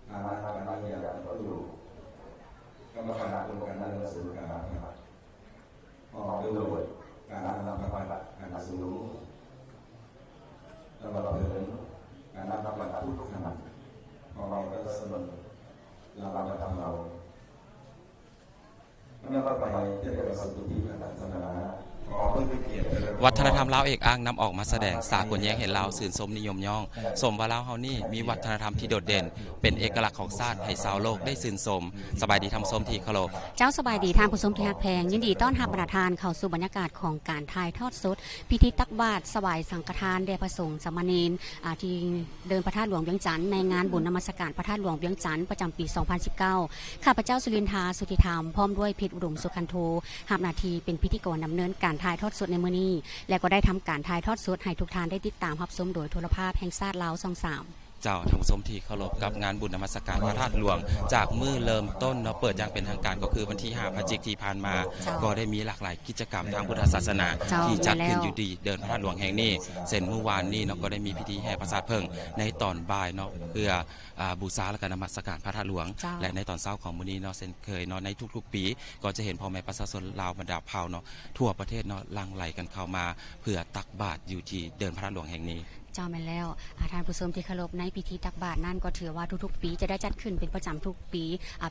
anak-anak yang perlu kemakanan karena seluruh karena dulu karena apa karena seluruh kalau karena apa tuh karena orang tersebut lama tahun kenapa banyak tidak seperti kata sana วัฒนธรรมลาวเอกอ้างนำออกมาแสดงสากลแยงเห็นลาวสื่นสมนิยมย่องสมว่าลาวเฮานี่มีวัฒนธรรมที่โดดเด่นเป็นเอกลักษณ์ของชาติให้ชาวโลกได้สื่นสมสบายดีทำสมที่เคารพเจ้าสบายดีทางผู้ชมที่ฮักแพงยินดีต้อนรับประธานเข้าสู่บรรยากาศของการถ่ายทอดสดพิธีตักบาตรสวายสังฆทานแด่พระสงฆ์สามเณรที่เดินพระธาตุหลวงเวียงจันทร์ในงานบุญนมัสการพระธาตุหลวงเวียงจันทร์ประจำปี 2019 ข้าพเจ้าสุรินทราสุธิธรรมพร้อมด้วยเพชรอุดมสุขันโทรับหน้าที่เป็นพิธีกรดำเนินการถ่ายทอดสดในมื้อนี้และก็ได้ทำการถ่ายทอดสดให้ทุกท่านได้ติดตามรับชมโดยโทรภาพแห่งชาติลาวช่อง 3 เจ้าทางสมที่เคารพกับงานบุญนมัสการพระธาตุหลวงจากมื้อเริ่มต้นเนาะเปิดอย่างเป็นทางการก็คือวันที่5พฤศจิกายนที่ผ่านมาก็ได้มีหลากหลายกิจกรรมทางพุทธศาสนาที่จัดขึ้นอยู่ดีเดินพระธาตุหลวงแห่งนี้เส้นเมื่อวานนี้เนาะก็ได้มีพิธีแห่พระธาตุเพิ่งในตอนบ่ายเนาะเพื่อบูชาและก็นมัสการพระธาตุหลวงและในตอนเช้าของมื้อนี้เนาะเช่นเคยเนาะในทุกๆปีก็จะเห็นพ่อแม่ประชาชนลาวบรรดาเผ่าเนาะทั่วประเทศเนาะหลั่งไหลกันเข้ามาเพื่อตักบาตรอยู่ที่เดินพระธาตุหลวงแห่งนี้เจ้าแม่แล้วท่านผู้ชมที่เคารพในพิธีตักบาตรนั่นก็ถือว่าทุกๆปีจะได้จัดขึ้นเป็นประจำทุกปี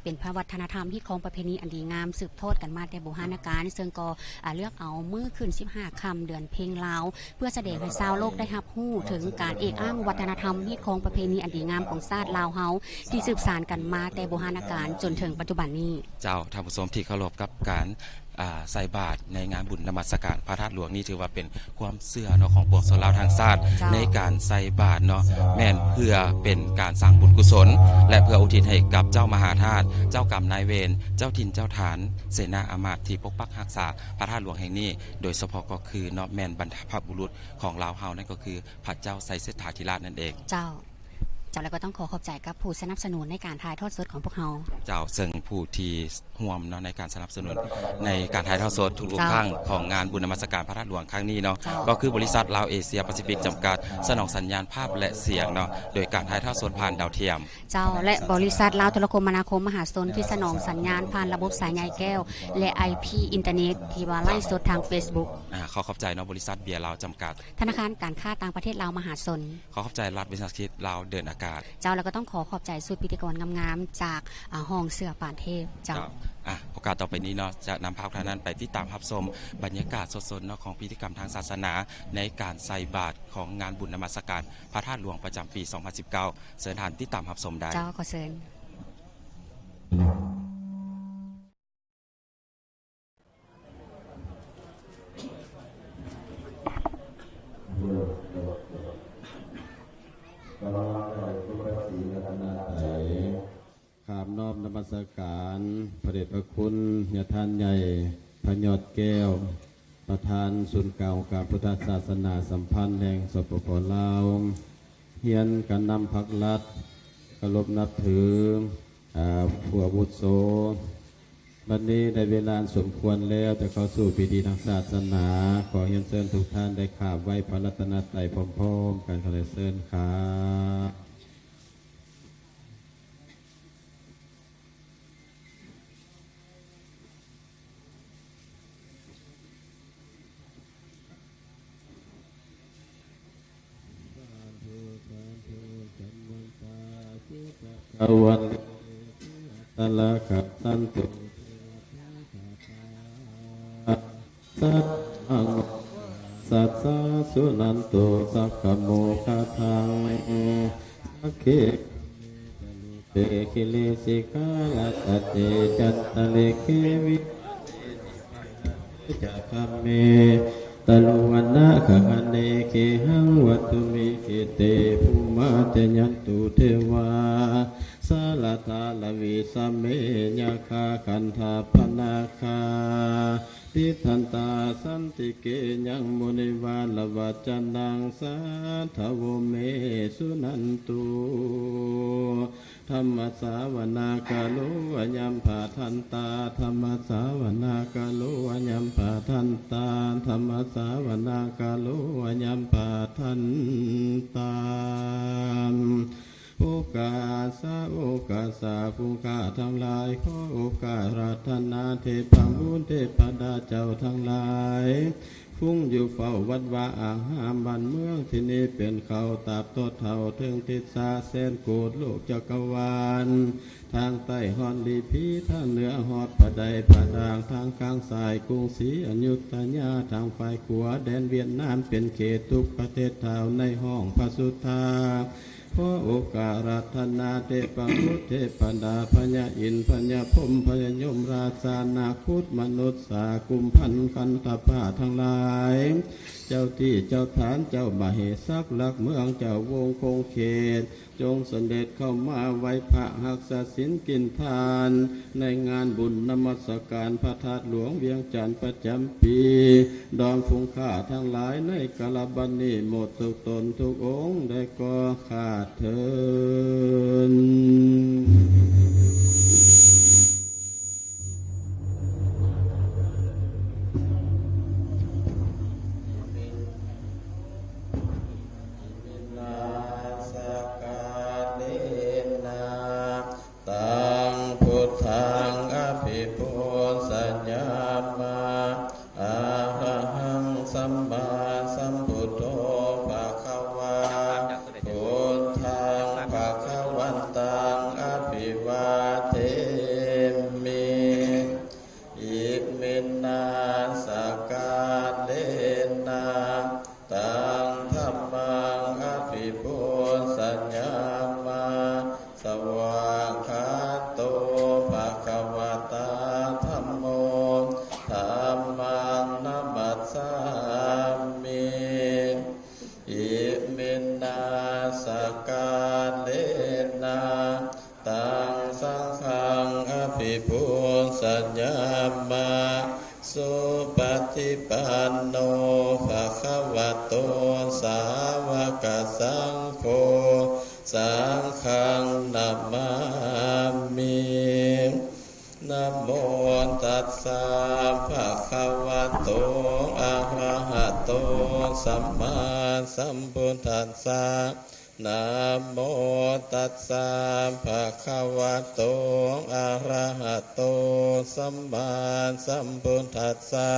เป็นพระวัฒนธรรมที่ของประเพณีอันดีงามสืบทอดกันมาแต่โบราณกาลซึ่งก็เลือกเอามื้อขึ้น15ค่ำเดือนเพ็งลาวเพื่อแสดงให้ชาวโลกได้รับรู้ถึงการเอกอ้างวัฒนธรรมที่ของประเพณีอันดีงามของชาติลาวเฮาที่สืบสานกันมาแต่โบราณกาลจนถึงปัจจุบันนี้เจ้าท่านผู้ชมที่เคารพกับการใส่บาตรในงานบุญนมัสการพระธาตุหลวงนี่ถือว่าเป็นความเชื่อเนาะของปวงชนลาวทางชาติในการใส่บาตรเนาะแม่นเพื่อเป็นการสร้างบุญกุศลและเพื่ออุทิศให้กับเจ้ามหาธาตุเจ้ากรรมนายเวรเจ้าถิ่นเจ้าฐานเสนาอามาตย์ที่ปกปักรักษาพระธาตุหลวงแห่งนี้โดยเฉพาะก็คือเนาะแม่นบรรพบุรุษของลาวเฮานั่นก็คือพระเจ้าไสเสถาธิราชนั่นเองเจ้าแล้วก็ต้องขอบใจกับผู้สนับสนุนในการถ่ายทอดสดของพวกเราเจ้าซึ่งผู้ที่ร่วมเนาะในการสนับสนุนในการถ่ายทอดสดทุกๆครั้งของงานบุญนมัสการพระธาตุหลวงครั้งนี้เนาะก็คือบริษัทลาวเอเชียแปซิฟิกจำกัดสนองสัญญาณภาพและเสียงเนาะโดยการถ่ายทอดสดผ่านดาวเทียมเจ้าและบริษัทลาวโทรคมนาคมมหาชนที่สนองสัญญาณผ่านระบบสายใยแก้วและ IP อินเทอร์เน็ตที่ว่าไลฟ์สดทาง Facebook ขอบใจเนาะบริษัทเบียร์ลาวจำกัดธนาคารการค้าต่างประเทศลาวมหาชนขอบใจรัฐวิสาหกิจลาวเดินอากาศเจ้าแล้วก็ต้องขอบใจสุดพิธีกรงามๆจากห้องเสือป่านเทพเจ้าโอกาสต่อไปนี้เนาะจะนำภาพท่านั้นไปติดตามรับชมบรรยากาศสดๆเนาะของพิธีกรรมทางศาสนาในการใส่บาตรของงานบุญนมัสการพระธาตุหลวงประจำปี 2019 เชิญทานติดตามรับชมได้เจ้าขอเชิญขามนอบนมัสการพระเดชพระคุณญาท่านใหญ่พระยอดแก้วประธานศูนย์กลางการพุทธศาสนาสัมพันธ์แห่งสปป.ลาวเฮียนกันนำพักลัดเคารพนับถือผู้อาวุโสบัดนี้ได้เวลาสมควรแล้วจะเข้าสู่พิธีทางศาสนาขอเรียนเชิญทุกท่านได้กราบไหว้พระรัตนตรัยพร้อมๆกันขอเชิญครับวันตะละกัปตันตุสัตอังสัตสาสุนันโตสักขโมคาทังสักเขเตคิเลสิกาลตัตเตจัตตะเลเควิจักขเมตลุวันนะขะคันเนเคหังวัตุมิเกเตภูมาเตยันตุเทวาสาลตาลวิสัมเมญาคาคันธาปนาคาทิทันตาสันติเกยังมุนิวาลวัจจันดังสาทวเมสุนันตุธรรมสาวนาคาโลวยัมภาทันตาธรรมสาวนาคาโลวยัมภาทันตาธรรมสาวนาคาโลวยัมภาทันตา โอกาสาโอกาสาผู้ข้าทั้งหลายขอโอกาสรัตนาเทพบุญเทพดาเจ้าทั้งหลายฟุ้งอยู่เฝ้าวัดวาอาหามบ้านเมืองที่นี่เป็นเขาตาบโตเท่าถึงทิศสาแสนโกดโลกจักรวาลทางใต้ฮอดลีพีทางเหนือฮอดผะไดผะดางทางกลางสายกรุงศรีอยุธยาทางฝ่ายขวาแดนเวียดนามเป็นเขตทุกประเทศเท่าในห้องพระสุธาขอโอกาสรัตนาเทพบุตรเทพดาพญาอินทร์พญาพรหมพญายมราชานาคุตมนุษย์สากุมพันคันธปาทั้งหลายเจ้าที่เจ้าฐานเจ้าบาเหศักดิ์หลักเมืองเจ้าวงคงเขตจงเสด็จเข้ามาไว้พระหักษศิลกินทานในงานบุญนมัสการพระธาตุหลวงเวียงจันทร์ประจำปีดอมฟุงข้าทั้งหลายในกาลบัดนี้หมดทุกตนทุกองค์ได้ก็ขาดเถิดสุปฏิปันโนภะคะวะโตสาวกสังโฆสังฆังนัมมามินะโมตัสสะภะคะวะโตอะระหะโตสัมมาสัมพุทธัสสะนะโมตัสสะภะคะวะโตอะระหะโตสัมมาสัมพุทธัสสะ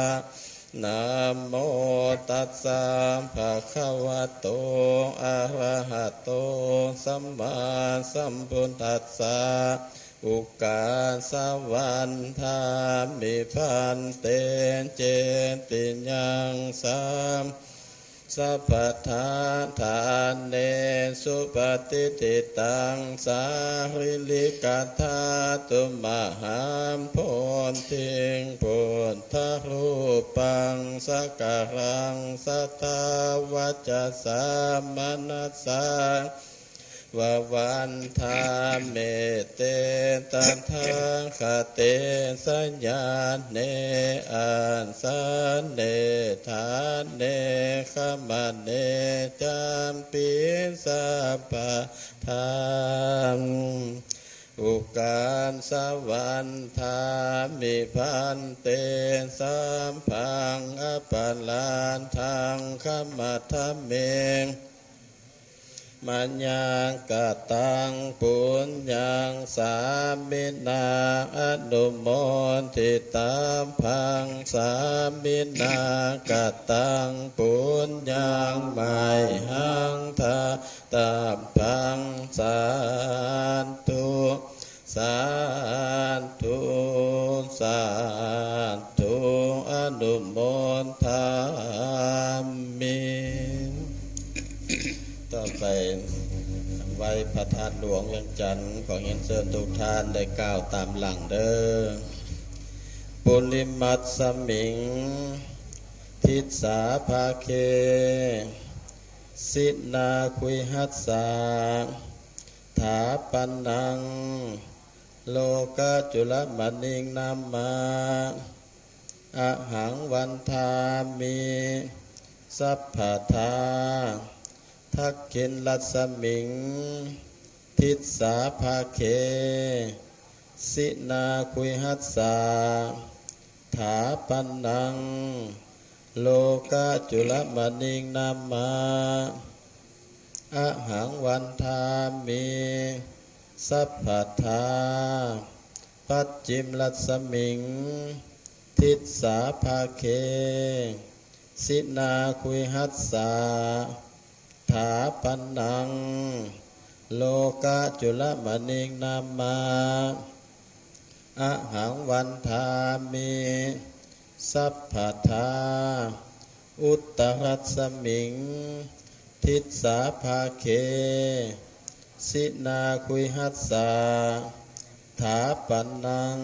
นะโมตัสสะภะคะวะโตอะระหะโตสัมมาสัมพุทธัสสะอุกาสวันธามิพันเตเจติยังสัมสัพพทาทานเนสุปฏิทิตังสาริลิกธาตุมหามโพธิงพุทธรูปังสักการังสัทธาวัจจสามนัสสาววันธาเมเตตันทังคเตสัญญาเนอันสันเนธาเนขมาเนจามปิสัพพะธรรมอุกานสวรรค์ธามิพันเตสัมพังอปลานทางขมัทเมงมัญญังกตังปุญญังสามินาอนุโมทิตามพังสามินากตังปุญญังไมหังทาตามพังสาธุสาธุสาธุอนุโมทามิต่อไปไว้พระธาตุหลวงเวียงจันทร์ขอเห็นเชิญทุกท่านได้กล่าวตามหลังเด้อปุริมัตสมิงทิสาภาเคสินาคุยหัสสาถาปันนังโลกจุลมณิงนามาอะหังวันทามิสัพพทาทักขินลัสมิงทิสาภาเคสินาคุยหัสสาถาปันนังโลกจุลมณิงนามา อะหังวันทามิสัพพทาปัจจิมลัสสมิงทิสสาภาเคสินาคุยหัสสาถาปันนังโลกะจุลมณิงนามาอะหังวันทามิสัพพทาอุตตรัสสมิงทิสสาภาเคสินาคุยหัสสาถาปันนัง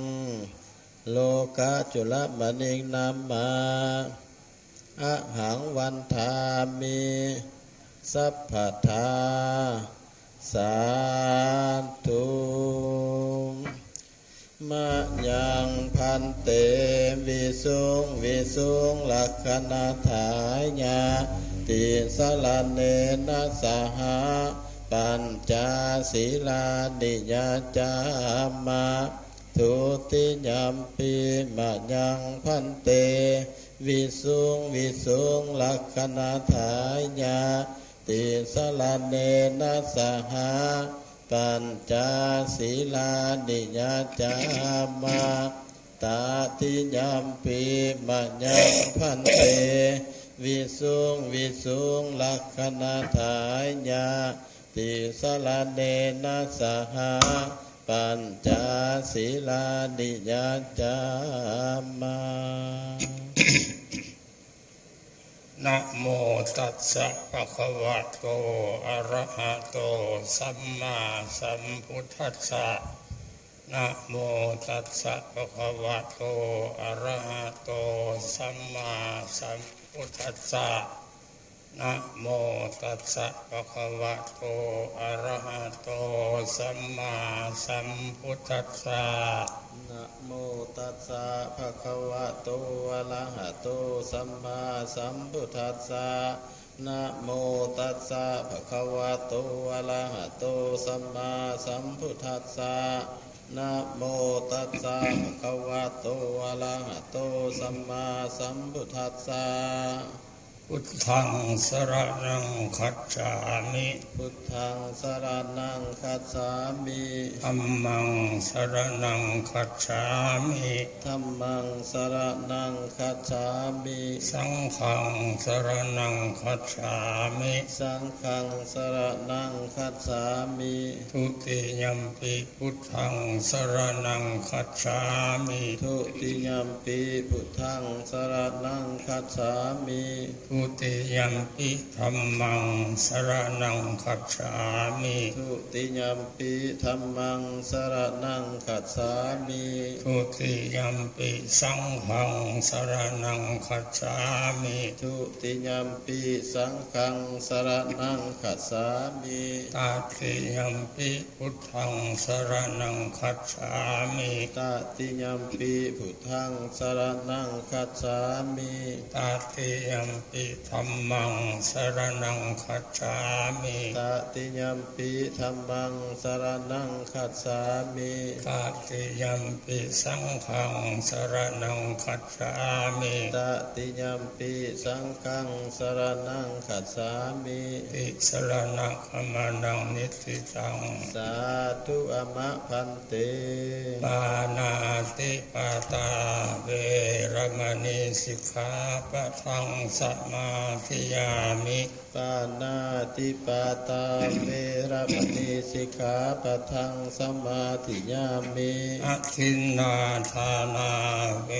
โลกะจุลมณิงนามาอะหังวันทามิสัพพทาสาธุมะยังพันเตวิสุงลักขณาถายาติสลาเนนะสหาปัญจศีลานิยาจามาทุติยัมปีมะยังพันเตวิสุงลักขณาถายาติสลาเนนะสหาปัญจศีลานิยาจามาตาติยัมปีมะยังพันเตวิสุงลักขณาถายาติสลาเนนะสหาปัญจศีลานิยาจามานะโมตัสสะภะคะวะโตอะระหะโตสัมมาสัมพุทธัสสะนะโมตัสสะภะคะวะโตอะระหะโตสัมมาสัมพุทธัสสะนะโมตัสสะภะคะวะโตอะระหะโตสัมมาสัมพุทธัสสะนะโมตัสสะภะคะวะโตอะระหะโตสัมมาสัมพุทธัสสะนะโมตัสสะภะคะวะโตอะระหะโตสัมมาสัมพุทธัสสะนะโมตัสสะภะคะวะโตอะระหะโตสัมมาสัมพุทธัสสะพุทธังสรณังคัจฉามิพุทธังสรณังคัจฉามิธัมมังสรณังคัจฉามิธัมมังสรณังคัจฉามิสังฆังสรณังคัจฉามิสังฆังสรณังคัจฉามิทุติยัมปิพุทธังสรณังคัจฉามิทุติยัมปิพุทธังสรณังคัจฉามิทุติยัมปิธัมมังสรณังคัจฉามิทุติยัมปิธัมมังสรณังคัจฉามิทุติยัมปิสังฆังสรณังคัจฉามิทุติยัมปิสังฆังสรณังคัจฉามิตติยัมปิพุทธังสรณังคัจฉามิตติยัมปิพุทธังสรณังคัจฉามิตติยัมปิธัมมังสรณังคัจฉามิตติยัมปิธัมมังสรณังคัจฉามิตติยัมปิสังฆังสรณังคัจฉามิตติยัมปิสังฆังสรณังคัจฉามิติสรณะขมานังนิติตังสาธุอมะพันเตปานาติปาตาเวรมณีสิกขาปะทังสมาธิยามิปานาติปาตาเวรมณีสิกขาปะทังสมาธิยามิอะทินนาทานาเว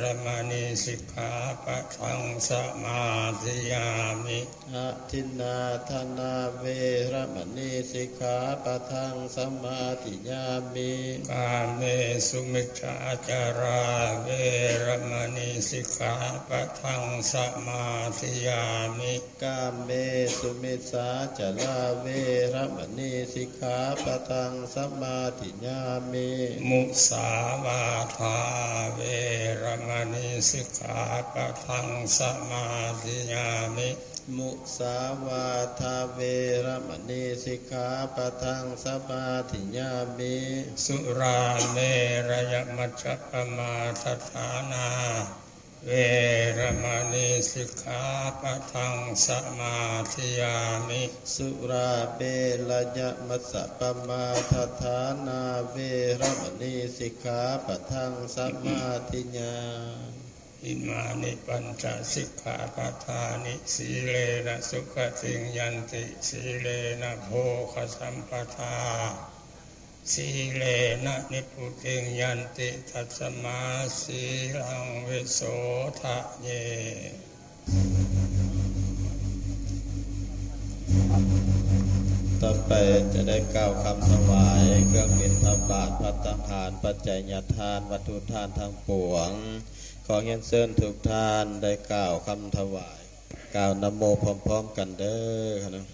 รมณีสิกขาปะทังสมาธิยามิอะทินนาทานาเวรมณีสิกขาปะทังสมาธิยามิกาเมสุมิจฉาจาราเวรมณีสิกขาปะทังสมาธิยามิกาเมสุมิสาจลาเวรมณีสิกขาปะทังสมาธิยามิมุสาวาทาเวรมณีสิกขาปะทังสมาธิยามิมุสาวาทาเวรมณีสิกขาปะทังสมาธิยามิสุราเมรยมัจจปมาทฐานาเว เวรมณีสิกขาปะทังสมาธิยามิสุราเปรยมัสสะปมาทฐานาเวรมณีสิกขาปะทังสมาธิญาอิมานิปัญจสิกขาปทานิสีเลนะสุขติงยันติสีเลนะโภคสัมปทาสีเลนะนิพพุติงยันติตัสมาสีลังวิโสทะเยต่อไปจะได้กล่าวคำถวายเครื่องบิณฑบาตภัตตาหารปัจจัยทานวัตถุทานทั้งปวงขอเรียนเชิญทุกท่านได้กล่าวคำถวายกล่าวนะโมพร้อมๆกันเด้อครับ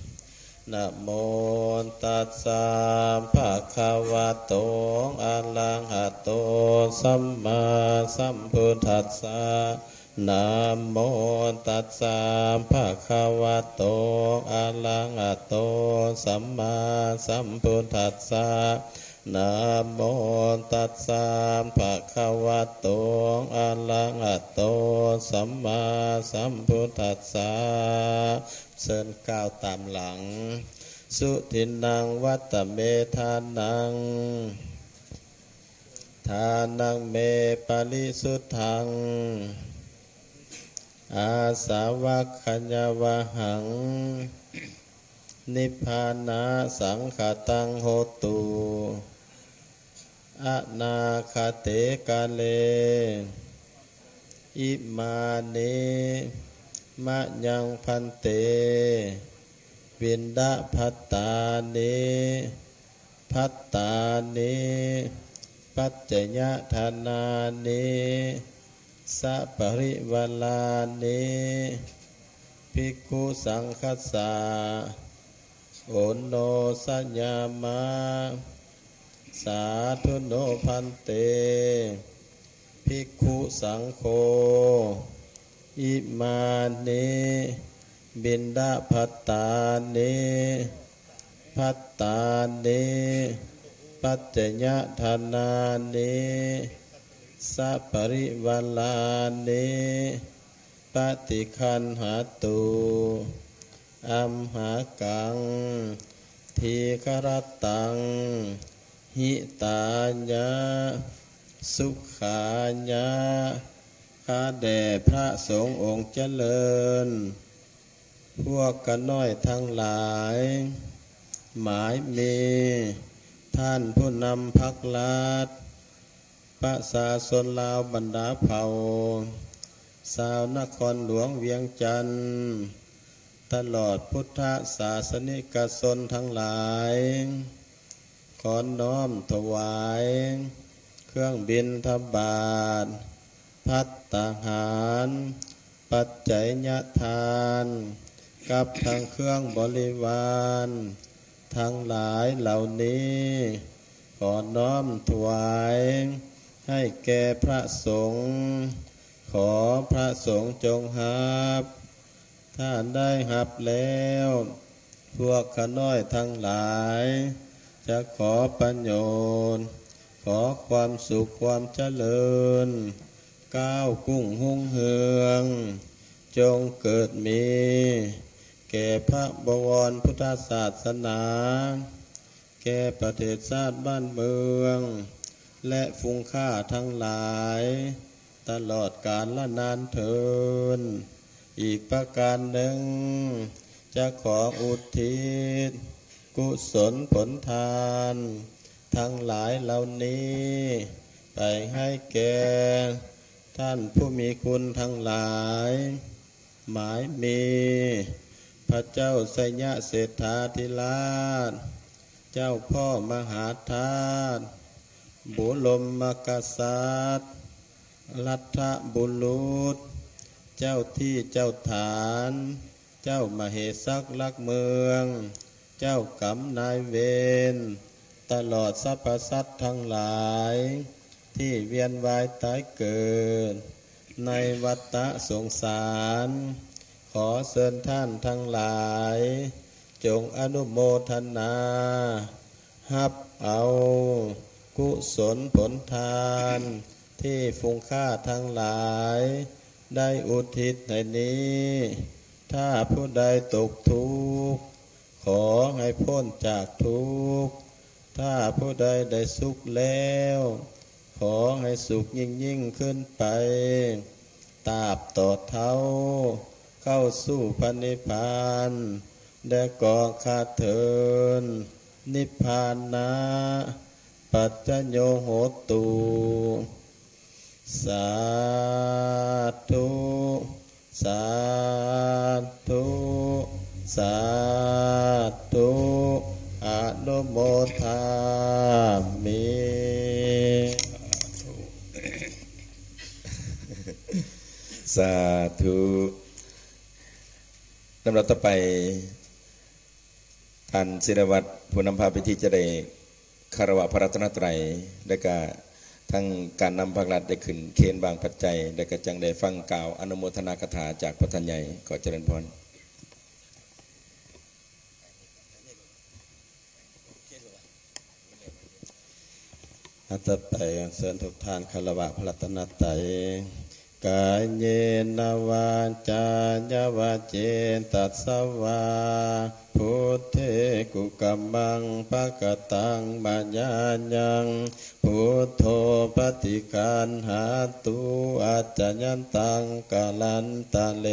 นะโมตัสสะภะคะวะโตอะระหะโตสัมมาสัมพุทธัสสะนะโมตัสสะภะคะวะโตอะระหะโตสัมมาสัมพุทธัสสะนะโมตัสสะภะคะวะโตอะระหะโตสัมมาสัมพุทธัสสะเชิญกล่าวตามหลังสุทินังวัตเมทานังทานังเมปริสุทธังอาสาวะคัญญวะหังนิพพานาสังขตังโหตุอนาคเตกาเลอิมานิมะยังพันเตวินดาพัตตานิพัตตานิปัจจยทานานิสัปริวลานิภิกขุสังคัสสะโอนโนสัญญามาสาธุโนพันเตภิกขุสังโฆอิมานิบินดาภัตตานิภัตตานิปัจจยทานานิสัปริวลานิปฏิคันหาตุอัมหากังทีครตังหิตาญะสุขาญะข้าแด่พระสงฆ์องค์เจริญพวกกันน้อยทั้งหลายหมายมีท่านผู้นำพักลาดประชาชนลาวบรรดาเผ่าชาวนครหลวงเวียงจันทร์ตลอดพุทธศาสนิกชนทั้งหลายขอน้อมถวายเครื่องบิณฑบาตภัตตาหารปัจจัยทานกับทางเครื่องบริวารทั้งหลายเหล่านี้ขอน้อมถวายให้แก่พระสงฆ์ขอพระสงฆ์จงรับท่านได้รับแล้วพวกข้าน้อยทั้งหลายจะขอประโยชน์ขอความสุขความเจริญก้าวกุ้งหุ่งเฮืองจงเกิดมีแก่พระบวรพุทธศาสนาแก่ประเทศชาติบ้านเมืองและฟุ้งค่าทั้งหลายตลอดกาลละนานเทินอีกประการหนึ่งจะขออุทิศกุศลผลทานทั้งหลายเหล่านี้ไปให้แก่ท่านผู้มีคุณทั้งหลายหมายมีพระเจ้าไสยเศรษฐาธิราชเจ้าพ่อมหาธาตุบุลมกษัตริย์รัฐบุรุษเจ้าที่เจ้าฐานเจ้ามเหสักลักเมืองเจ้ากรรมนายเวรตลอดสรรพสัตว์ทั้งหลายที่เวียนว่ายตายเกิดในวัฏสงสารขอเชิญท่านทั้งหลายจงอนุโมทนาฮับเอากุศลผลทานที่ฟุ้งค่าทั้งหลาย ได้อุทิศในนี้ ถ้าผู้ใดตกทุกข์ขอให้พ้นจากทุกข์ถ้าผู้ใดได้สุขแล้วขอให้สุขยิ่งขึ้นไปตราบต่อเท้าเข้าสู่พระนิพพานและก่อขาดเถินนิพพานนะปัจจโยโหตุสาธุสาธุสาธุอนุโมทามิ สาธุลำดับต่อไปท่านศิรวัตรผู้นำพาพิธีจะได้คารวะพระรัตนตรัยและก็ทั้งการนำภาครัฐได้ขึ้นเคนบางปัจจัยและก็จังได้ฟังกล่าวอนุโมทนาคาถาจากพระท่านใหญ่ขอเจริญพรต่อไปเชิญทุกท่านคารวะพระรัตนตรัยกายเยนวาจายวาเจตัสสวาพุทเทกุกัมมังภกตังมัญญายังพุทโธปฏิการหาตุอาจยันตังกาลันตะเล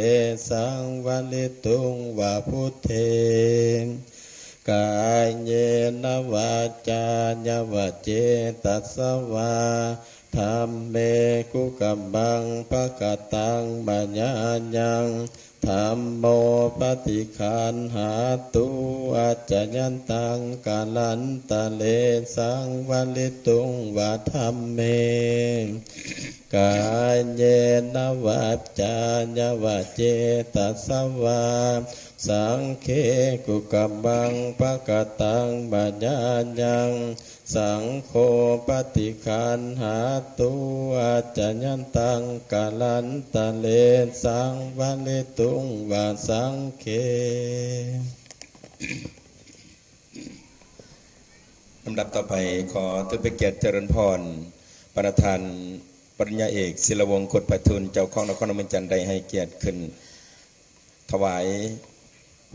สังวัลิตุงวาพุทเทกายเยนวาจายวาเจตัสสวาธัมเมกุกัมบังภกตังมัญญายังธัมโมปฏิคันหาตุอาจยันตังกาลันตะเลสังวัลิตุงวาธัมเมกายเยนวาจายวาเจตัสสวาสังเคกุกัมบังภกตังมัญญายังสังโฆปฏิคันหาตุอาจยันตังกาลันตะเลสังวัลิตุงวาสังเคลำดับต่อไปขอถือเป็นเกียรติเจริญพรประธานปริญญาเอกศิลวงศ์คดไพฑูรย์เจ้าของนครนครจันทร์ได้ให้เกียรติขึ้นถวาย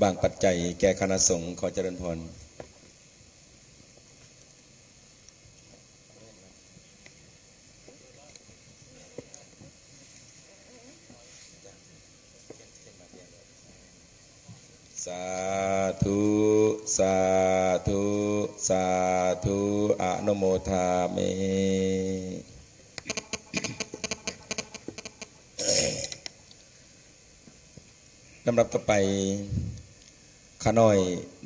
บางปัจจัยแก่คณะสงฆ์ขอเจริญพรสาธุสาธุสาธุอนุโมทามิลำดับต่อไปข้าน้อย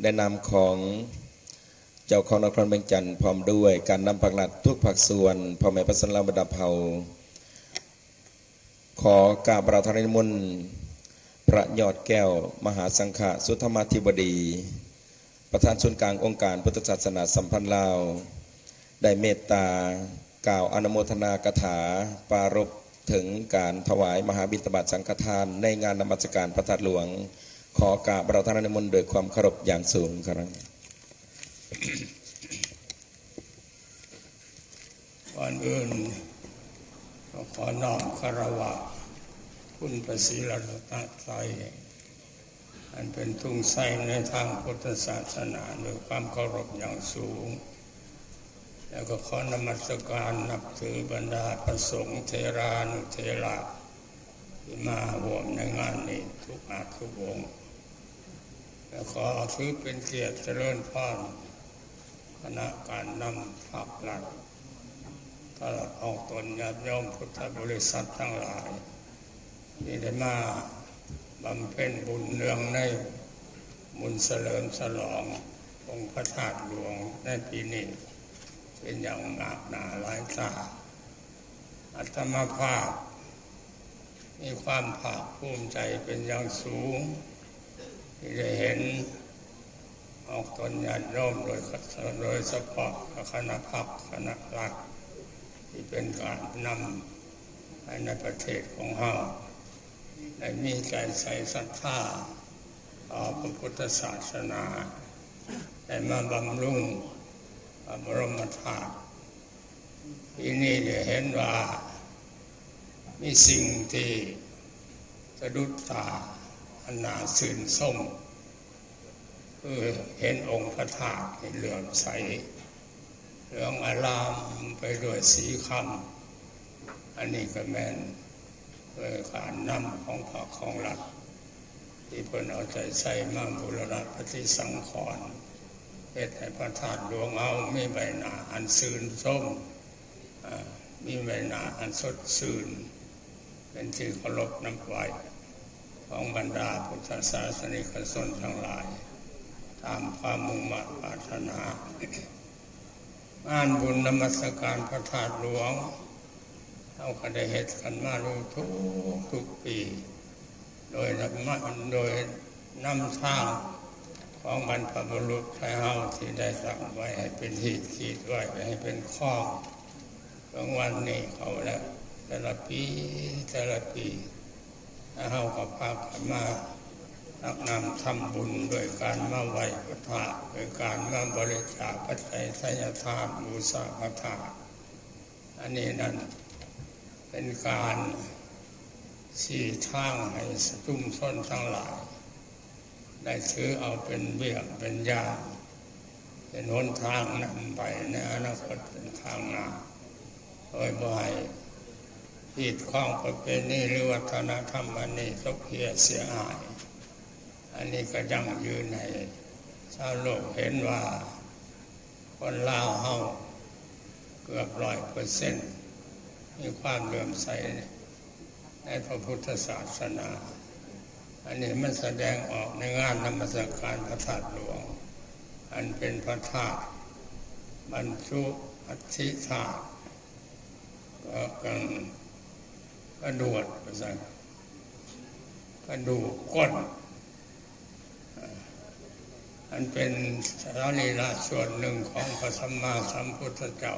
ได้นำของเจ้าของนครเวียงจันทร์พร้อมด้วยการนำผักหลัดทุกผักส่วนพ่อแม่พระสันลาบดาเผาขอกราบประทานนิมนต์พระยอดแก้วมหาสังฆสุธรรมาธิบดีประธานส่วนกลางองค์การพุทธศาสนาสัมพันธ์ลาวได้เมตตากล่าวอนุโมทนากถาปรารภถึงการถวายมหาบิณฑบาตสังฆทานในงานนมัสการพระธาตุหลวงขอกราบประทานนิมนต์โดยความเคารพอย่างสูงครับก่อนอื่นขอน้อมคารวะคุณพระศรีรัตนตรัยอันเป็นทุ่งไทรในทางพุทธศาสนาด้วยความเคารพอย่างสูงแล้วก็ขอนมัสการนับถือบรรดาพระสงฆ์เทรานุเทระที่มาร่วมในงานนี้ทุกอาทุกวงและขอถือเป็นเกียรติเจริญพรคณะการนำผักหลักตลอดออกตนญาติโยมพุทธบริษัททั้งหลายที่ได้มาบำเพ็ญบุญเนืองในบุญเฉลิมฉลององค์พระธาตุหลวงในปีนี้เป็นอย่างงามหนาหลายตาอาตมาภาพมีความภาคภูมิใจเป็นอย่างสูงที่ได้เห็นออกตนญาติโยมโดยเฉพาะคณะพักคณะหลักที่เป็นการนำในประเทศของเราได้มีใจใส่ศรัทธาต่อพระพุทธศาสนาได้มาบำรุงพระบรมธาตุที่นี่ได้เห็นว่ามีสิ่งที่ สะดุดตาอันน่าชื่นชมคือเห็นองค์พระธาตุเหลื่อมใสเหลืองอลามไปด้วยสีคำอันนี้ก็แม่นด้วยการนำของพระของรัฐที่เพิ่นเอาใจใส่มาบูรณะปฏิสังขรณ์เฮ็ดให้พระธาตุหลวงเอามีใบหน้าอันชื่นชมมีใบหน้าอันสดชื่นเป็นที่เคารพนับไหวของบรรดาพุทธศาสนิกชนทั้งหลายตามความมุ่งมั่นปรารถนางานบุญนมัสการพระธาตุหลวงเราก็ได้เฮ็ดกันมาทุกปีโดยนำทางของบรรพบุรุษไทยเฮาที่ได้สั่งไว้ให้เป็นที่ขีดไว้ให้เป็นข้อของวันนี้เขาแล้วแต่ละปีเฮาก็พากันมานักนำทำบุญโดยการมาไหว้พระธาตุโดยการมาบริจาคปัจจัยทายทานบูชาพระธาตุอันนี้นั่นเป็นการชี้ทางให้ชุมชนทั้งหลายได้ถือเอาเป็นเบี้ยเป็นอย่างเป็นหนทางนำไปในอนาคตเป็นทางหน้าโดยบ่ให้ผิดข้องประเพณีหรือวัฒนธรรมอันนี้ตกเพียเสียหายอันนี้ก็ยั่งยืนให้ชาวโลกเห็นว่าคนลาวเฮาเกือบ100%มีความเลื่อมใสในพระพุทธศาสนาอันนี้มันแสดงออกในงานนมัสการพระธาตุหลวงอันเป็นพระธาตุบรรจุอัฐิธาตุกระดูกก้นอันเป็นสรีระส่วนหนึ่งของพระสัมมาสัมพุทธเจ้า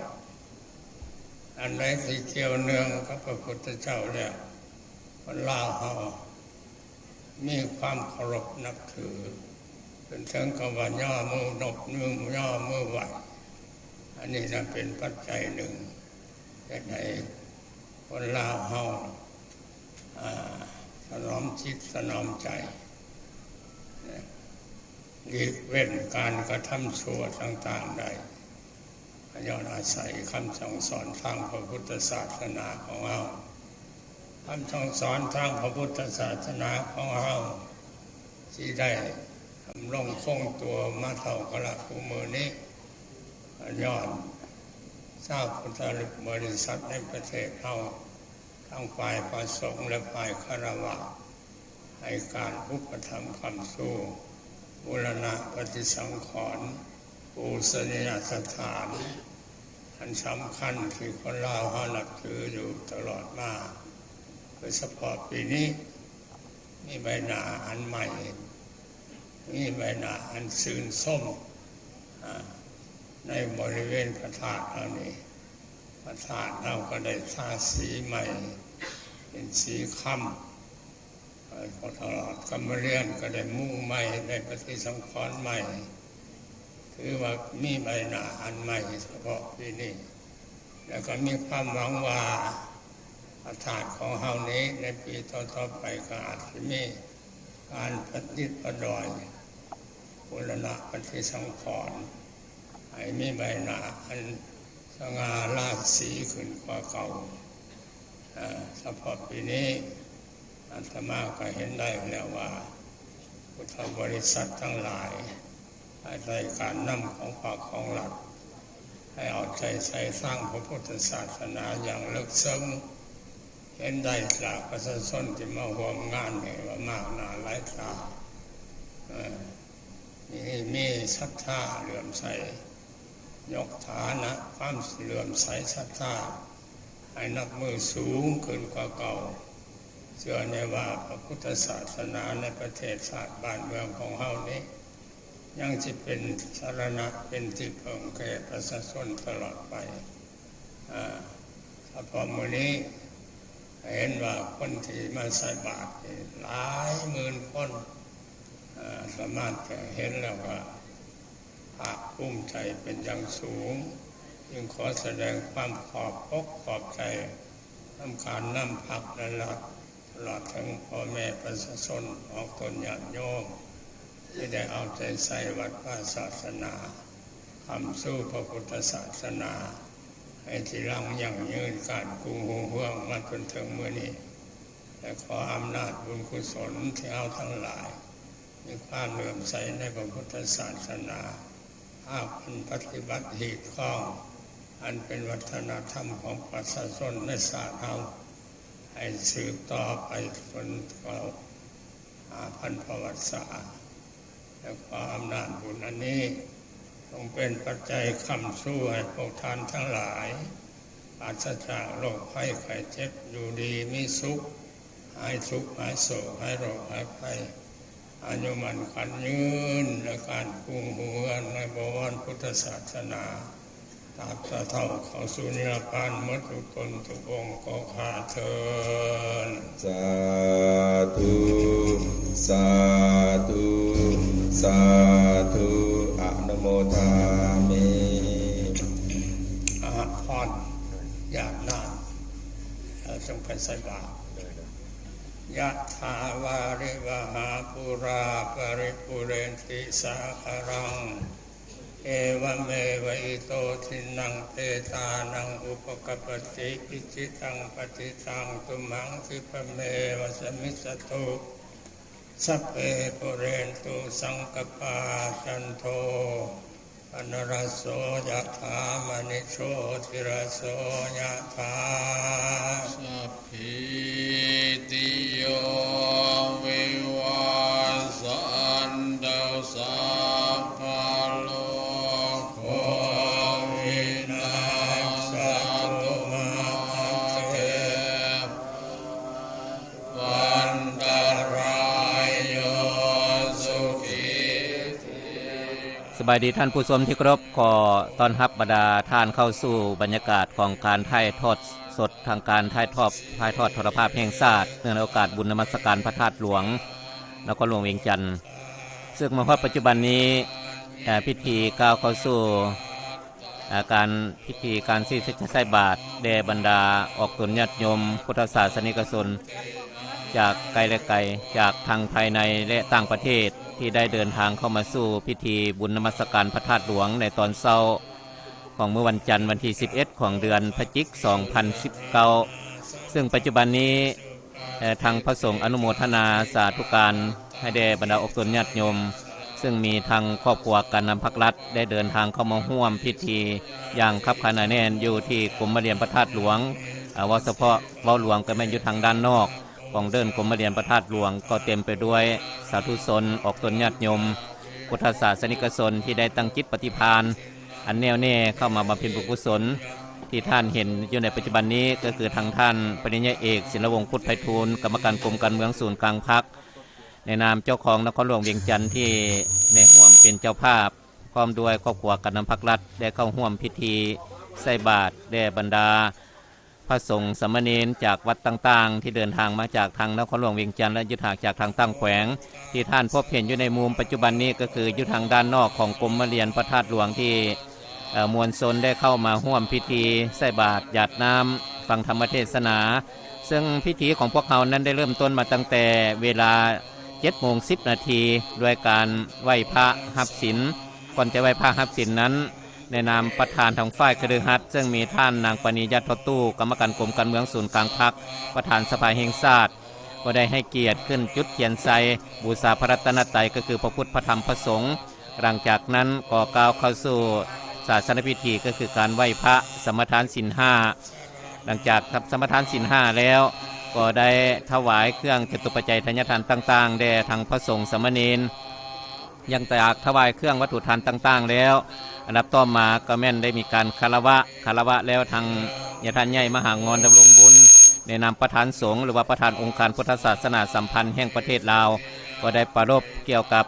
อันใดที่เกี่ยวเนื่องกับพระพุทธเจ้าแล้วคนลาวเฮามีความเคารพนับถือเป็นถึงกับว่าย่อมือนบย่อมือไหวอันนี้จะเป็นปัจจัยหนึ่งให้คนลาวเฮาถนอมจิตถนอมใจหลีกเว้นการกระทำชั่วต่างๆใดย้อนอาศัยคำสั่งสอนทางพระพุทธศาสนาของเราคำสั่งสอนทางพระพุทธศาสนาของเราที่ได้ทำลงคงตัวมาเท่ากระภูมือนี้ย้อนทราบพุทธบริษัทในประเทศเราทั้งฝ่ายพระสงฆ์และฝ่ายฆราวาสให้การอุปถัมภ์คำสู้บูรณะปฏิสังขรณ์ปูชนียสถานอันสำคัญที่คนลาวเขานับถืออยู่ตลอดมาโดยเฉพาะปีนี้มีใบหน้าอันใหม่มีใบหน้าอันชื่นชมในบริเวณพระธาตุเหล่านี้พระธาตุเราก็ได้ทาสีใหม่เป็นสีค่ำตลอดกรรมเรียนก็ได้มุ่งใหม่ได้ปฏิสังขรณ์ใหม่ถือว่ามีใบหน้าอันใหม่เฉพาะปีนี้แล้วก็มีความหวังว่าพระธาตุของเฮานี้ในปีต่อๆไปก็อาจจะมีการประดิษฐ์ประดอยบูรณะปฏิสังขรณ์ให้มีใบหน้าอันสง่าราศีขึ้นกว่าเก่าเฉพาะปีนี้อาตมาก็เห็นได้แล้วว่าพุทธบริษัททั้งหลายอาศัยการนำของพระของรัฐให้เอาใจใส่สร้างพระพุทธศาสนาอย่างลึกซึ้งเห็นได้จากประชาชนที่มาร่วมงานนี่ว่ามากหน้าหลายตามีศรัทธาเหลื่อมใสยกฐานะความเหลื่อมใสศรัทธาให้นับมือสูงขึ้นกว่าเก่าเชื่อในว่าพระพุทธศาสนาในประเทศชาติบ้านเมืองของเฮานี้ยังจะเป็นสรณะเป็นที่พึ่งแก่ประชาชนตลอดไปเฉพาะมื้อนี้เห็นว่าคนที่มาใส่บาตรหลายหมื่นคนสามารถจะเห็นแล้วว่าภาคภูมิใจเป็นอย่างสูงจึงขอแสดงความขอบอกขอบใจทำการนำผักและรัฐ ลอดถึงพ่อแม่ประชาชนออกตนญาติโยมที่ได้เอาใจใส่วัดพระศาสนาทำสู้พระพุทธศาสนาให้ที่รังยั่งยืนการกุงหูเฮืองมาจนถึงมื้อนี้และขออำนาจบุญกุศลที่เอาทั้งหลายมีความเลื่อมใสในพระพุทธศาสนาหากเป็นปฏิบัติหีบข้องอันเป็นวัฒนธรรมของประชาชนในศาสตร์เราให้สืบต่อไปจนเรา5,000 ประวัติศาสตร์และขออำนาจบุญอันนี้ต้องเป็นปัจจัยค้ำสู้ให้พวกท่านทั้งหลายปราศจากโรคภัยไข้เจ็บอยู่ดีมีสุขหายทุกข์หายโศกหายโรคหายภัยอายุมันขวัญยืนและการกุงหูเฮือนในบวรพุทธศาสนาตราบเท่าเข้าสู่นิพพานหมดทุกตนทุกองค์ก็ข้าเถิด สาธุสาธุสาธุอนุโมทามิ พรญาตินามจงไปใส่บาตรยะถาวาริวหาปุราปริปุเรนติสาคารังเอวเมวะอิโตทินังเปตานังอุปกปปติอิจิตังปฏิตังตุมังคิปะเมวะสมิสตุสัพเพปุเรนตุสังกปาจันโทปนรสโสยะถามณิโชติรสโสยะถาสัพพิติโยวิวัสสันตุสัพพะโลกโควินาศตุมาเตวันตรายโยสุขิติ สบายดีท่านผู้ชมที่เคารพขอต้อนรับบรรดาท่านเข้าสู่บรรยากาศของการถ่ายทอดสดทางการถ่ายทอดโทรภาพแห่งชาติเนื่องในโอกาสบุญนมัสการพระธาตุหลวงนครหลวงเวียงจันทร์ซึ่งมาฮอดปัจจุบันนี้พิธีก้าวเข้าสู่การพิธีการสิ้นสุดใส่บาตรแด่บรรดาออกตนญาติโยมพุทธศาสนิกชนจากไกลและไกลจากทางภายในและต่างประเทศที่ได้เดินทางเข้ามาสู่พิธีบุญนมัสการพระธาตุหลวงในตอนเช้าของเมื่อวันจันทร์วันที่11ของเดือนพฤศจิกายน 2019ซึ่งปัจจุบันนี้ทางพระสงฆ์อนุโมทนาสาธุการให้แด่บรรดาอกตนญาติโยมซึ่งมีทางครอบครัวการนำพักรัฐได้เดินทางเข้ามาร่วมพิธีอย่างคับขันแน่นอยู่ที่กรมเรียนพระธาตุหลวงว่าเฉพาะเว้าหลวงก็แม่นอยู่ทางด้านนอกของเดินกรมเรียนพระธาตุหลวงก็เต็มไปด้วยสาธุชนออกตนญาติโยมพุทธศาสนิกชนที่ได้ตั้งจิตปฏิภาณอันแน่วแน่เข้ามาบำเพ็ญบุญกุศลที่ท่านเห็นอยู่ในปัจจุบันนี้ก็คือทางท่านปริญญาเอกศิลวงศ์พุทธไพฑูรย์กรรมการกรมการเมืองศูนย์กลางพรรคในนามเจ้าของนครหลวงเวียงจันทร์ที่ในร่วมเป็นเจ้าภาพพร้อมด้วยครอบครัวการนำพักรัฐได้เข้าร่วมพิธีใส่บาตรแด่บรรดาพระสงฆ์สามเณรจากวัดต่างๆที่เดินทางมาจากทางนครหลวงเวียงจันทร์และยุทธจากทางตั้งแขวงที่ท่านพบเห็นอยู่ในมุมปัจจุบันนี้ก็คือยุทธางด้านนอกของกรมเรียนพระธาตุหลวงที่มวลชนได้เข้ามาร่วมพิธีใส่บาตรหยาดน้ำฟังธรรมเทศนา ซึ่งพิธีของพวกเขานั้นได้เริ่มต้นมาตั้งแต่เวลา7:10 นาทีด้วยการไหว้พระหับศีลก่อนจะไหว้พระหับศีลนั้นในนามประธานทางฝ่ายคฤหัสถ์ซึ่งมีท่านนางปณียัตถตู้กรรมการกรมการเมืองศูนย์กลางพรรคประธานสภาแห่งชาติก็ได้ให้เกียรติขึ้นจุดเทียนไซบูชาพระรัตนตรัยก็คือพระพุทธพระธรรมพระสงฆ์หลังจากนั้นก็ก้าวเข้าสู่ศาสนพิธีก็คือการไหว้พระสมทานศีล 5หลังจากทำสมทานศีล 5แล้วก็ได้ถวายเครื่องจตุปัจจัยทายทานต่างๆแด่ทางพระสงฆ์สามเณรยังจากถวายเครื่องวัตถุทานต่างๆแล้วอันดับต่อมาก็แม่นได้มีการคารวะแล้วทางญาติใหญ่มหางอนดำรงบุญในนามประธานสงฆ์หรือว่าประธานองค์การพุทธศาสนาสัมพันธ์แห่งประเทศลาวก็ได้ประรบเกี่ยวกับ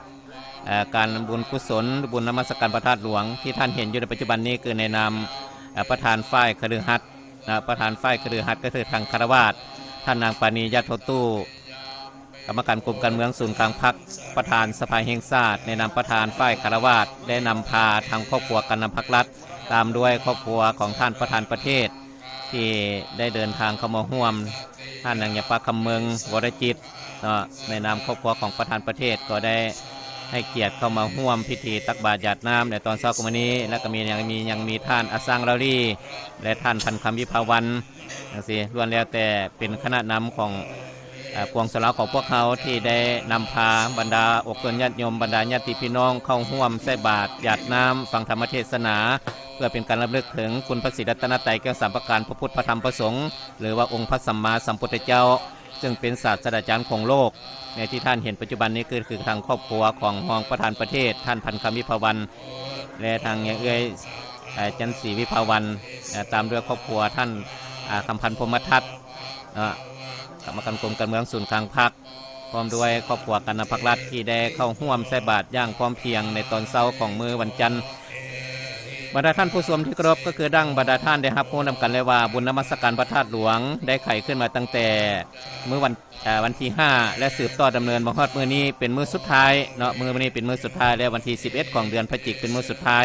การบุญกุศลบุญนมัสการพระธาตุหลวงที่ท่านเห็นอยู่ในปัจจุบันนี้คือในนามประธานฝ่ายคฤหัสถ์ประธานฝ่ายคฤหัสถ์ก็คือทางคฤหัสถ์ท่านนางปณียัตถตู้กรรมการกรมการเมืองศูนย์กลางพรรคประธานสภาแห่งชาติในนามประธานฝ่ายคฤหัสถ์ได้นำพาทางครอบครัวการนำพักรัฐตามด้วยครอบครัวของท่านประธานประเทศที่ได้เดินทางเข้ามาร่วม ท่านนางยาปาคำเมืองวรจิตในนามครอบครัวของประธานประเทศก็ได้ให้เกียรติเข้ามาร่วมพิธีตักบาตรหยาดน้ำในตอนเช้าของวันนี้และก็ยังมีท่านอาซังลาลีและท่านพันคำวิภาวันสิล้วนแล้วแต่เป็นคณะนำของปวงสลาของพวกเขาที่ได้นำพาบรรดาอกตนญาติโยมบรรดาญาติพี่น้องเข้าร่วมใส่บาตรหยาดน้ำฟังธรรมเทศนาเพื่อเป็นการรำลึกถึงคุณพระศรีรัตนตรัยแก้วสามประการพระพุทธพระธรรมพระสงฆ์หรือว่าองค์พระสัมมาสัมพุทธเจ้าซึ่งเป็นศาสตราจารย์ของโลกในที่ท่านเห็นปัจจุบันนี้คือทางครอบครัวของรองประธานประเทศท่านพันคำวิภาวันและทางเอื้อยจันทร์ศรีวิภาวันตามด้วยครอบครัวท่านคำพันธ์พรหมทัศน์กรรมการกรมการเมืองศูนย์กลางพรรคพร้อมด้วยครอบครัวกันนภักรัฐที่ได้เข้าร่วมใส่บาตรอย่างพร้อมเพรียงในตอนเช้าของมื้อวันจันทร์บรรดาท่านผู้ชมที่เคารพก็คือดั้งบรรดาท่านได้รับรู้นำกันเลยว่าบุญนมัสการพระธาตุหลวงได้ไขขึ้นมาตั้งแต่มื้อวันที่5และสืบต่อดำเนินมาฮอดมื้อนี้เป็นมื้อสุดท้ายเนาะมื้อนี้เป็นมื้อสุดท้ายและวันที่11ของเดือนพฤศจิกเป็นมื้อสุดท้าย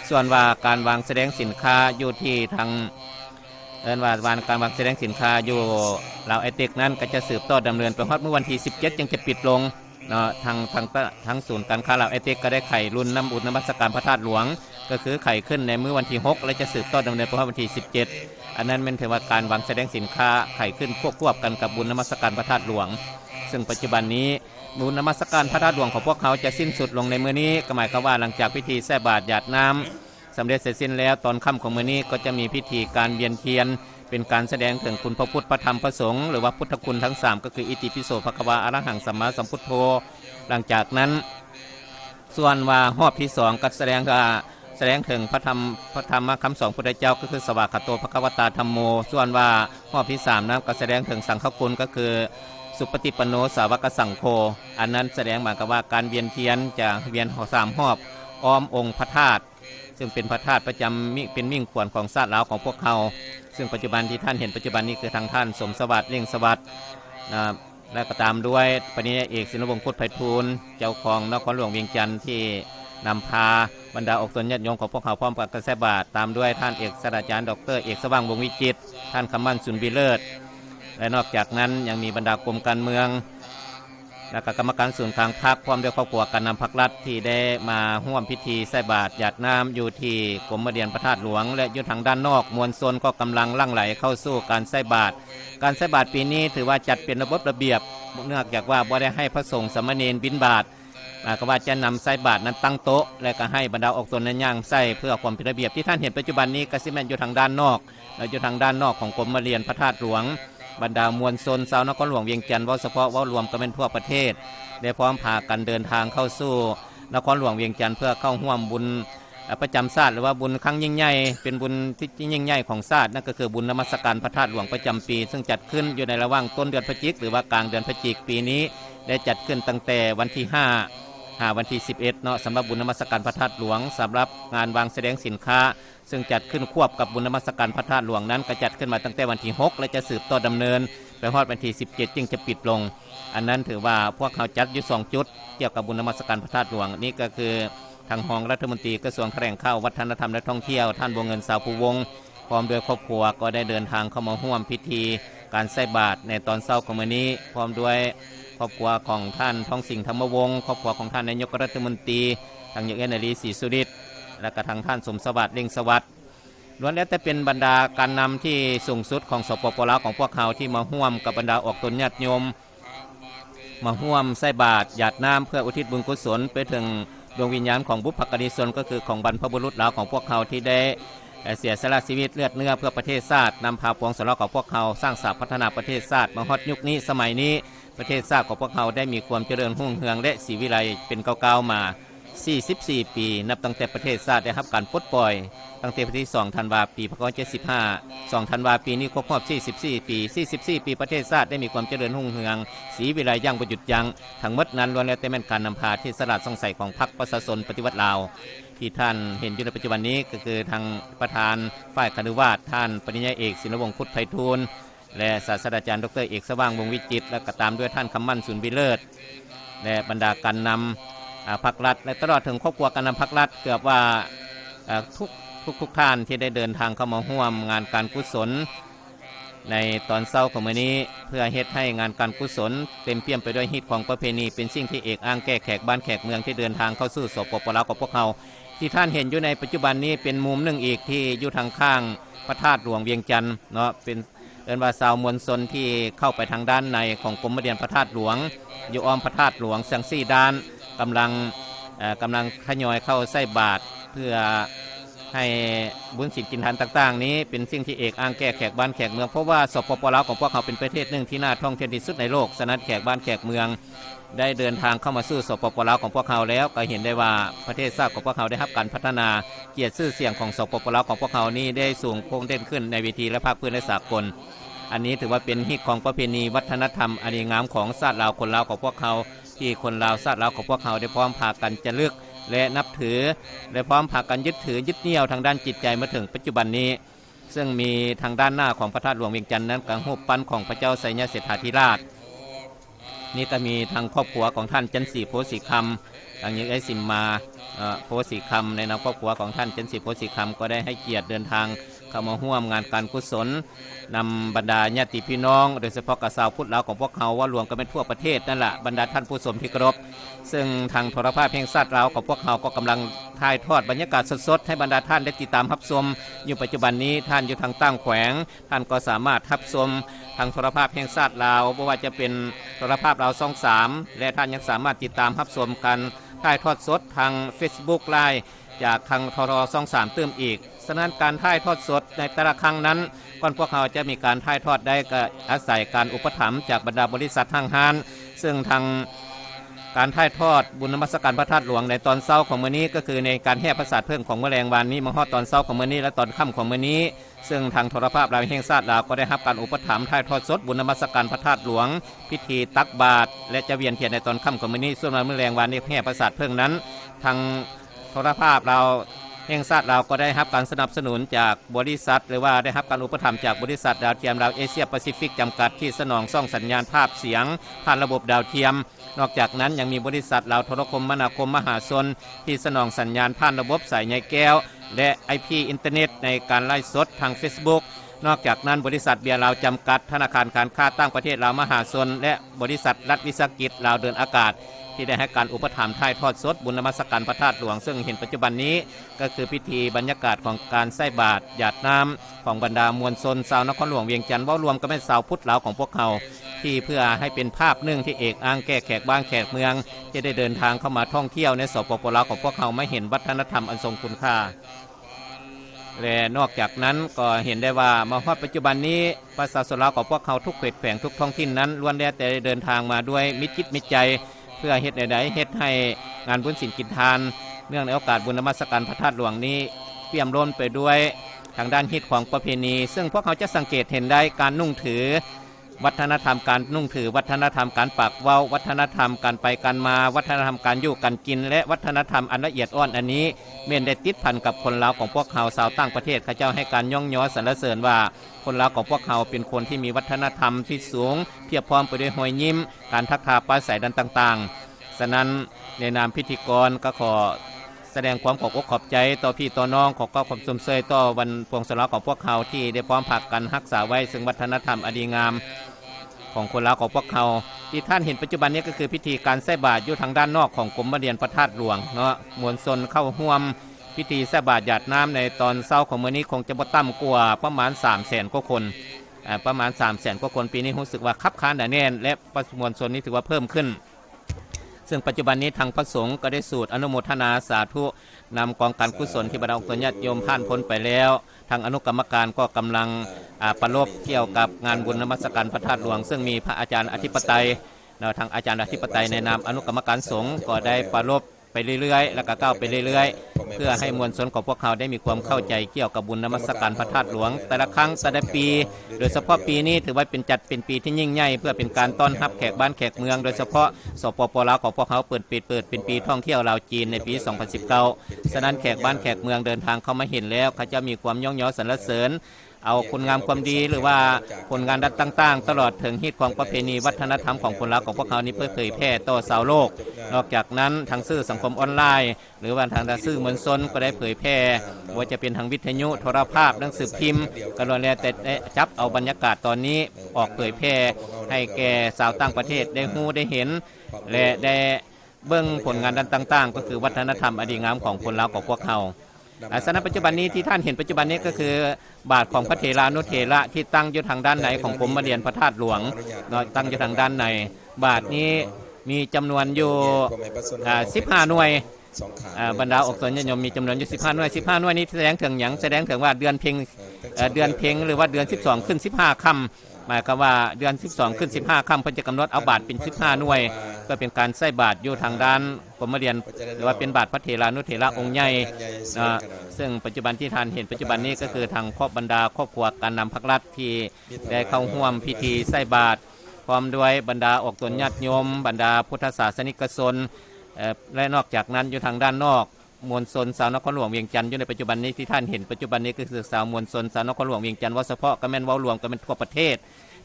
ส่วนว่าการวางแสดงสินค้าอยู่ที่ทางวันการวางแสดงสินค้าอยู่ลาวไอเทคนั้นก็จะสืบต่อดำเนินไปฮอดเมื่อวันที่17ยังจะปิดลงเนาะทางศูนย์การค้าลาวไอเทคก็ได้ไข่รุ่นน้ำบุญนมัสการพระธาตุหลวงก็คือไข่ขึ้นในมื้อวันที่6และจะสืบต่อดำเนินไปฮอดวันที่17อันนั้นเป็นถือว่าการวางแสดงสินค้าไข่ขึ้นควบกันกับบุญนมัสการพระธาตุหลวงซึ่งปัจจุบันนี้บุญนมัสการพระธาตุหลวงของพวกเขาจะสิ้นสุดลงในมื้อนี้ก็หมายความว่าหลังจากพิธีแส่บาตรหยาดน้ำสำเร็จเสร็จสิ้นแล้วตอนค่ำของมื้อนี้ก็จะมีพิธีการเวียนเทียนเป็นการแสดงถึงคุณพระพุทธพระธรรมพระสงฆ์หรือว่าพุทธคุณทั้ง3ก็คืออิติปิโสภควาอรหังสัมมาสัมพุทโธหลังจากนั้นส่วนว่ารอบที่2ก็แสดงถึงพระธรรมคำสอนพุทธเจ้าก็คือสวากขาโตภควตาธัมโมส่วนว่ารอบที่3นั้นก็แสดงถึงสังฆคุณก็คือสุปฏิปันโนสาวกสังโฆอันนั้นแสดงหมายกับว่าการเวียนเทียนจะเวียน3รอบอ้อมองค์พระธาตุซึ่งเป็นพระธาตุประจำเป็นมิ่งขวัญของชาติลาวของพวกเขาซึ่งปัจจุบันที่ท่านเห็นปัจจุบันนี้คือทางท่านสมสวัสดิ์เลี่ยงสวัสดิ์และก็ตามด้วยปณิเอกศิลวงศ์พุทธไพฑูรย์เจ้าของนครหลวงเวียงจันทร์ที่นำพาบรรดาอกตนญาติโยมของพวกเขาพร้อมกับกระแสบาตรตามด้วยท่านเอกศาสตราจารย์ดร.เอกสว่างวงศ์วิจิตรท่านคำมั่นสุนบิเลิศและนอกจากนั้นยังมีบรรดากรมการเมืองและกรรมการส่วนทางพรรคพร้อมด้วยครอบครัวการนำพรรครัฐที่ได้มาร่วมพิธีใส่บาตรหยาดน้ำอยู่ที่กรมเดียนพระธาตุหลวงและอยู่ทางด้านนอกมวลชนก็กำลังลั่งไหลเข้าสู่การใส่บาตรปีนี้ถือว่าจัดเป็นระบบระเบียบเนื่องจากว่าบ่ได้ให้พระสงฆ์สามเณรบิณฑบาตก็ว่าจะนำใส่บาตรนั้นตั้งโต๊ะและก็ให้บรรดาอกตนนั้นย่างใส่เพื่อความเป็นระเบียบที่ท่านเห็นปัจจุบันนี้ก็สิแม่นอยู่ทางด้านนอกและอยู่ทางด้านนอกของกรมเดียนพระธาตุหลวงบรรดามวลชนชาวนครหลวงเวียงจันทร์ว่าเฉพาะว่ารวมกันเป็นทั่วประเทศได้พร้อมพากันเดินทางเข้าสู่นครหลวงเวียงจันทร์เพื่อเข้าร่วมบุญประจำชาติหรือว่าบุญครั้งยิ่งใหญ่เป็นบุญที่ยิ่งใหญ่ของชาตินั่นก็คือบุญนมัสการพระธาตุหลวงประจำปีซึ่งจัดขึ้นอยู่ในระหว่างต้นเดือนพฤศจิกหรือว่ากลางเดือนพฤศจิกปีนี้ได้จัดขึ้นตั้งแต่วันที่5วันที่11เนาะสำหรับบุญนมัสการพระธาตุหลวงสำหรับงานวางแสดงสินค้าซึ่งจัดขึ้นควบกับบุญนมัสการพระธาตุหลวงนั้นก็จัดขึ้นมาตั้งแต่วันที่6และจะสืบต่อดำเนินไปฮอดวันที่17จึงจะปิดลงอันนั้นถือว่าพวกเขาจัดอยู่2จุดเกี่ยวกับบุญนมัสการพระธาตุหลวงนี่ก็คือทางรองรัฐมนตรีกระทรวงแรงข้าววัฒนธรรมและท่องเที่ยวท่านบัวเงินสาวภูวงศ์พร้อมด้วยครอบครัวก็ได้เดินทางเข้ามาร่วมพิธีการใส่บาตรในตอนเช้าของมื้อนี้พร้อมด้วยครอบครัวของท่านทองสิงห์ธรรมวงศ์ครอบครัวของท่านนายกรัฐมนตรีทางยกเอ็นรีศรีสุริตและก็ทางท่านสมสวัสดิ์เล่งสวัสดิ์ล้วนแล้วแต่เป็นบรรดาการนำที่สูงสุดของสปปลาวของพวกเขาที่มาร่วมกับบรรดาออกตนญาติโยมมาร่วมใส่บาตรหยาดน้ำเพื่ออุทิศบุญกุศลไปถึงดวงวิญญาณของบุพกนิชนก็คือของบรรพบุรุษลาวของพวกเขาที่ได้เสียสละชีวิตเลือดเนื้อเพื่อประเทศชาตินำพาปวงสลาของพวกเขาสร้างสรรค์พัฒนาประเทศชาติมาฮอดยุคนี้สมัยนี้ประเทศชาติของพวกเขาได้มีความเจริญรุ่งเรืองและศรีวิไลเป็นเก่าๆมา44 ปีนับตั้งแต่ประเทศชาติได้รับการปลดปล่อยตั้งแต่วันที่2ธันวาคมปีพ.ศ. 75 2ธันวาคมปีนี้ครบรอบ44 ปีประเทศชาติได้มีความเจริญรุ่งเรืองศรีวิไลยั่งบ่หยุดยั้งทั้งหมดนั้นล้วนแล้วแต่เป็นการนำพาที่สลัดสงสัยของพรรคประชาชนปฏิวัติลาวที่ท่านเห็นอยู่ในปัจจุบันนี้ก็คือทางประธานฝ่ายคฤหัสถ์ท่านปริญญาเอกศิลวงศ์พุทธไพฑูรย์และศาสตราจารย์ดร.เอกสว่างวงศ์วิจิตรและก็ตามด้วยท่านคำมั่นสุนบิเลิศและบรรดาการนำพรรครัฐและตลอดถึงครอบครัวการนำพรรครัฐเกือบว่าทุกท่านที่ได้เดินทางเข้ามาร่วมงานการกุศล ในตอนเช้าของมื้อนี้เพื่อเฮ็ดให้งานการกุศลเต็มเปี่ยมไปด้วยฮีตของประเพณีเป็นสิ่งที่เอกอ้างแก้แขกบ้านแขกเมืองที่เดินทางเข้าสู่สปปลาวของพวกเขาที่ท่านเห็นอยู่ในปัจจุบันนี้เป็นมุมหนึ่งอีกที่อยู่ทางข้างพระธาตุหลวงเวียงจันทร์เนาะเป็นเอิ้นว่าชาวมวลชนที่เข้าไปทางด้านในของกรมเดียนพระธาตุหลวงอยู่อ้อมพระธาตุหลวงเสียงสี่ด้านกำลังทยอยเข้าใส่บาตรเพื่อให้บุญศีลกินทานต่างๆนี้เป็นสิ่งที่เอกอ้างแก้แขกบ้านแขกเมืองเพราะว่าสปปลาวของพวกเขาเป็นประเทศหนึ่งที่น่าท่องเที่ยวที่สุดในโลกฉะนั้นแขกบ้านแขกเมืองได้เดินทางเข้ามาสู่สปปลาวของพวกเขาแล้วก็เห็นได้ว่าประเทศชาติของพวกเขาได้รับการพัฒนาเกียรติชื่อเสียงของสปปลาวของพวกเขานี้ได้สูงโค้งเด่นขึ้นในเวทีและภาคพื้นและสากลอันนี้ถือว่าเป็นฮิตของประเพณีวัฒนธรรมอันดีงามของชาติลาวคนลาวของพวกเขาที่คนลาวชาติลาวของพวกเขาได้พร้อมพากันจะลึกและนับถือและพร้อมพากันยึดถือยึดเหนี่ยวทางด้านจิตใจมาถึงปัจจุบันนี้ซึ่งมีทางด้านหน้าของพระธาตุหลวงเวียงจันทร์นั้นกับรูปปั้นของพระเจ้าไสยเสถาธิราชนี่ก็มีทางครอบครัวของท่านจันทร์ศรีโพสีคำทางยังไอสิมมาโพสีคำในนามครอบครัวของท่านจันทร์ศรีโพสีคำก็ได้ให้เกียรติเดินทางเข้ามาร่วมงานการกุศลนำบรรดาญาติพี่น้องโดยเฉพาะกับชาวพุทธลาวของพวกเขาว่ารวมกันเป็นทั่วประเทศนั่นแหละบรรดาท่านผู้ชมที่เคารพซึ่งทางโทรภาพแห่งชาติลาวของพวกเขาก็กำลังถ่ายทอดบรรยากาศสดๆให้บรรดาท่านได้ติดตามรับชมอยู่ปัจจุบันนี้ท่านอยู่ทางตั้งแขวงท่านก็สามารถรับชมทางโทรภาพแห่งชาติลาวไม่ว่าจะเป็นโทรภาพลาวช่อง 3และท่านยังสามารถติดตามรับชมกันถ่ายทอดสดทาง Facebook ไลน์จากทางทรช่อง 3เติมอีกฉะนั้นการถ่ายทอดสดในแต่ละครั้งนั้นก่อนพวกเขาจะมีการถ่ายทอดได้ก็อาศัยการอุปถัมภ์จากบรรดาบริษัททางห้านซึ่งทางการถ่ายทอดบุญนมัสการพระธาตุหลวงในตอนเช้าของมื้อนี้ก็คือในการแห่พระศาสตร์เพิ่งของเมื่อแรงวันนี้มาฮอดตอนเช้าของมื้อนี้และตอนค่ำของมื้อนี้ซึ่งทางโทรภาพลาวแห่งชาติลาวก็ได้รับการอุปถัมภ์ถ่ายทอดสดบุญนมัสการพระธาตุหลวงพิธีตักบาตรและจะเวียนเทียนในตอนค่ำของมื้อนี้ส่วนเมื่อแรงวันนี้แห่พระศาสตร์เพิ่งนั้นทางโทรภาพเราแห่งชาติเราก็ได้รับการสนับสนุนจากบริษัทหรือว่าได้รับการอุปถัมภ์จากบริษัทดาวเทียมเราเอเชียแปซิฟิกจำกัดที่สนองส่องสัญญาณภาพเสียงผ่านระบบดาวเทียมนอกจากนั้นยังมีบริษัทเราโทรคมนาคมมหาชนที่สนองสัญญาณผ่านระบบสายใยแก้วและ IP อินเทอร์เน็ตในการไลฟ์สดทาง Facebook นอกจากนั้นบริษัทเบียร์ลาวจำกัดธนาคารการค้าต่างประเทศลาวมหาชนและบริษัทรัฐวิสาหกิจลาวเดินอากาศที่ได้ให้การอุปถัมภ์ถ่ายทอดสดบุญนมัสการพระธาตุหลวงซึ่งเห็นปัจจุบันนี้ก็คือพิธีบรรยากาศของการใส่บาตรหยาดน้ำของบรรดามวลชนชาวนครหลวงเวียงจันทร์ว่ารวมกันเป็นชาวพุทธลาวของพวกเขาที่เพื่อให้เป็นภาพหนึ่งที่เอกอ้างแก้แขกบ้านแขกเมืองจะได้เดินทางเข้ามาท่องเที่ยวในสปปลาวของพวกเขาไม่เห็นวัฒนธรรมอันทรงคุณค่าและนอกจากนั้นก็เห็นได้ว่ามาฮอดปัจจุบันนี้ประชาชนลาวของพวกเขาทุกเขตแขวงทุกท้องถิ่นนั้นล้วนแล้วแต่เดินทางมาด้วยมิตรจิตมิตรใจเพื่อเฮ็ดใดๆเฮ็ดให้งานบุญศีลกินทานเนื่องในโอกาสบุญนมัสการพระธาตุหลวงนี้เปี่ยมล้นไปด้วยทางด้านฮิตของประเพณีซึ่งพวกเขาจะสังเกตเห็นได้การนุ่งถือวัฒนธรรมการนุ่งถือวัฒนธรรมการปากเว้าวัฒนธรรมการไปกันมาวัฒนธรรมการอยู่กันกินและวัฒนธรรมอันละเอียดอ่อนอันนี้เม่นได้ติดพันกับคนลาวของพวกเขาชาวต่างประเทศเขาเจ้าให้การย่องย้อสรรเสริญว่าคนลาวของพวกเขาเป็นคนที่มีวัฒนธรรมที่สูงเพียบพร้อมไปด้วยรอยยิ้มการทักทายปราศัยดันต่างๆฉะนั้นในนามพิธีกรก็ขอแสดงความขอบอกขอบใจต่อพี่ต่อน้องขอความสมเสยต่อวันพวงฉลองของพวกเขาที่ได้พร้อมผักกันรักษาไว้ซึ่งวัฒนธรรมอดีงามของคนลาวของพวกเขาที่ท่านเห็นปัจจุบันนี้ก็คือพิธีการใส่บาตรอยู่ทางด้านนอกของกรมเดียนพระธาตุหลวงเนาะมวลชนเข้าร่วมพิธีใส่บาตรหยาดน้ำในตอนเช้าของมื้อนี้คงจะบ่ต่ำกว่าประมาณ 300,000 กว่าคนประมาณ 300,000 กว่าคนปีนี้รู้สึกว่าคับค้านแน่นและมวลชนนี้ถือว่าเพิ่มขึ้นซึ่งปัจจุบันนี้ทางพระสงฆ์ก็ได้สูตรอนุโมทนาสาธุนำกองการกุศลที่บรรดาองค์ญาติโยมผ่านพ้นไปแล้วทางอนุกรรมการก็กำลังประลบเกี่ยวกับงานบุญนมัสการพระธาตุหลวงซึ่งมีพระอาจารย์อธิปไตยทางอาจารย์อธิปไตยในนามอนุกรรมการสงฆ์ก็ได้ประลบไปเรื่อยๆแล้วก็ก้าวไปเรื่อยๆเพื่อให้มวลชนของพวกเขาได้มีความเข้าใจเกี่ยวกับบุญนมัสการพระธาตุหลวงแต่ละครั้งแต่ละปีโดยเฉพาะปีนี้ถือว่าเป็นปีที่ยิ่งใหญ่เพื่อเป็นการต้อนรับแขกบ้านแขกเมืองโดยเฉพาะสปปลาวของพวกเขาเปิดเป็นปีท่องเที่ยวลาวจีนในปี 2019 ฉะนั้นแขกบ้านแขกเมืองเดินทางเข้ามาเห็นแล้วเขาจะมีความย่องย้อสรรเสริญเอาคุณงามความดีหรือว่าผลงานต่างๆตลอดถึงฮิตของประเพณีวัฒนธรรมของคนลาวของพวกเขานี้เผยแพร่ต่อชาวโลกนอกจากนั้นทางสื่อสังคมออนไลน์หรือว่าทางสื่อมวล ลชนก็ได้เผยแพร่ว่าจะเป็นทางวิทยุโทรภาพหนังสือพิมพ์ก็ล้วนแล้วแต่ได้จับเอาบรรยากาศตอนนี้ออกเผยแพร่ให้แก่ชาวต่างประเทศได้ฮู้ได้เห็นและได้เบิ่งผลงานด้านต่างๆก็คือวัฒนธรรมอดีงามของคนลาวของพวกเขาสถานปัจจุบันนี้ที่ท่านเห็นปัจจุบันนี้ก็คือบาทของพระเถรานุเถระที่ตั้งอยู่ทางด้านในของกรมเรียนพระธาตุหลวงตั้งอยู่ทางด้านในบาทนี้มีจำนวนอยู่15 หน่วยบรรดาอกศรญาติโยมมีจำนวนอยู่15 หน่วย15 หน่วยนี้แสดงถึงหยังแสดงถึงว่าเดือนเพ็งหรือว่าเดือน12ขึ้น15ค่ำหมายความว่าเดือน12ขึ้น15ค่ำเพิ่นจะกำหนดเอาบาทเป็น15 หน่วยก็เป็นการใส่บาทอยู่ทางด้านกรมเรียนหรือว่าเป็นบาทพระเถรานุเถระองค์ใหญ่ซึ่งปัจจุบันที่ท่านเห็นปัจจุบันนี้ก็คือทางครอบบรรดาครอบครัวการนำภักรัฐที่ได้เข้าร่วมพิธีใส่บาทพร้อมด้วยบรรดาออกตนญาติโยมบรรดาพุทธศาสนิกชนและนอกจากนั้นอยู่ทางด้านนอกมวลชนชาวนครหลวงเวียงจันทร์อยู่ในปัจจุบันนี้ที่ท่านเห็นปัจจุบันนี้ก็คือชาวมวลชนชาวนครหลวงเวียงจันทร์ว่าเฉพาะก็แม่นเว้ารวมก็เป็นทั่วประเทศ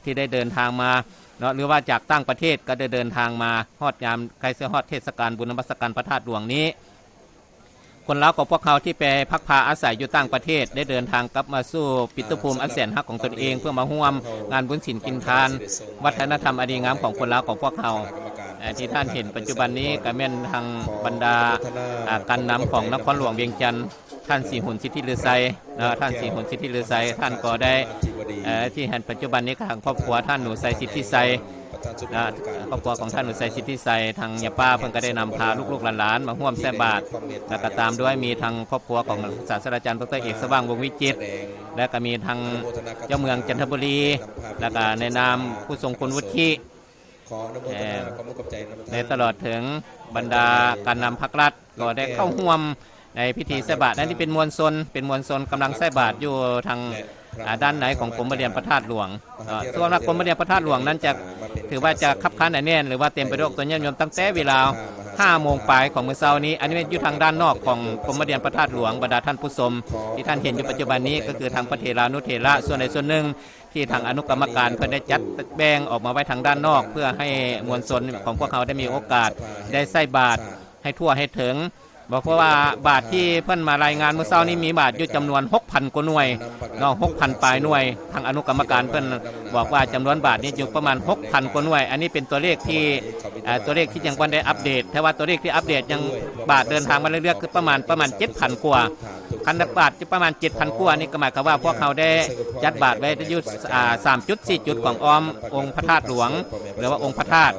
ที่ได้เดินทางมาเนาะหรือว่าจากต่างประเทศก็ได้เดินทางมาฮอดยามใกล้ฮอดเทศกาลบุญนมัสการพระธาตุหลวงนี้คนลาวของพวกเขาที่ไปพักพาอาศัยอยู่ต่างประเทศได้เดินทางกลับมาสู่ปิตุภูมิอันแสนฮักของตนเองเพื่อมาร่วมงานบุญศีลกินทานวัฒนธรรมอดีงามของคนลาวของพวกเขาที่ท่านเห็นปัจจุบันนี้ก็แม่นทางบรรดาการนำของนครหลวงเวียงจันทร์ท่านสีหุ่นสิทธิฤทัยท่านสีหุ่นสิทธิฤทัยท่านก็ได้ที่เห็นปัจจุบันนี้ทางครอบครัวท่านหนูไซสิทธิไซครอบครัวของท่านหนูไซสิทธิไซทางยาป้าเพิ่งก็ได้นำพาลูกๆหลานๆมาร่วมแส่บาตรและก็ตามด้วยมีทางครอบครัวของศาสตราจารย์ดร.เอกสว่างวงศ์วิจิตรและก็มีทางเจ้าเมืองจันทบุรีและก็ในนามผู้ทรงคุณวุฒิในตลอดถึงบรรดาการนำภักรัฐก็ได้เข้าร่วมในพิธีใส่บาตรนั่นที่เป็นมวลชนกำลังใส่บาตรอยู่ทางด้านไหนของกรมเรียนพระธาตุหลวงส่วนกรมเรียนพระธาตุหลวงนั้นจะถือว่าจะคับค้านแน่นหรือว่าเต็มไปด้วยตัวญาติโยมตั้งแต่เวลา5 โมงปลายของมื้อเช้านี้อันนี้อยู่ทางด้านนอกของกรมเรียนพระธาตุหลวงบรรดาท่านผู้ชมที่ท่านเห็นอยู่ปัจจุบันนี้ก็คือทางพระเถรานุเถระส่วนใดส่วนหนึ่งที่ทางอนุกรรมการเพื่อได้จัดแบ่งออกมาไว้ทางด้านนอกเพื่อให้มวลชนของพวกเขาได้มีโอกาสได้ใส่บาตรให้ทั่วให้ถึงบอกเพราะว่าบาทที่เพิ่นมารายงานเมื่อเช้านี้มีบาทอยู่จำนวน 6,000 กว่าหน่วยเนาะ 6,000 ปลายหน่วยทางอนุกรรมการเพิ่นบอกว่าจำนวนบาทนี้อยู่ประมาณ 6,000 กว่าหน่วยอันนี้เป็นตัวเลขที่ยังบ่ได้อัปเดตแต่ว่าตัวเลขที่อัปเดตยังบาทเดินทางมาเรื่อยๆคือประมาณ 7,000 กว่าคันบาทจะประมาณ 7,000 กว่านี่ก็หมายความว่าพวกเขาได้จัดบาทไว้อยู่3 จุด 4 จุดของอ้อมองค์พระธาตุหลวงหรือว่าองค์พระธาตุ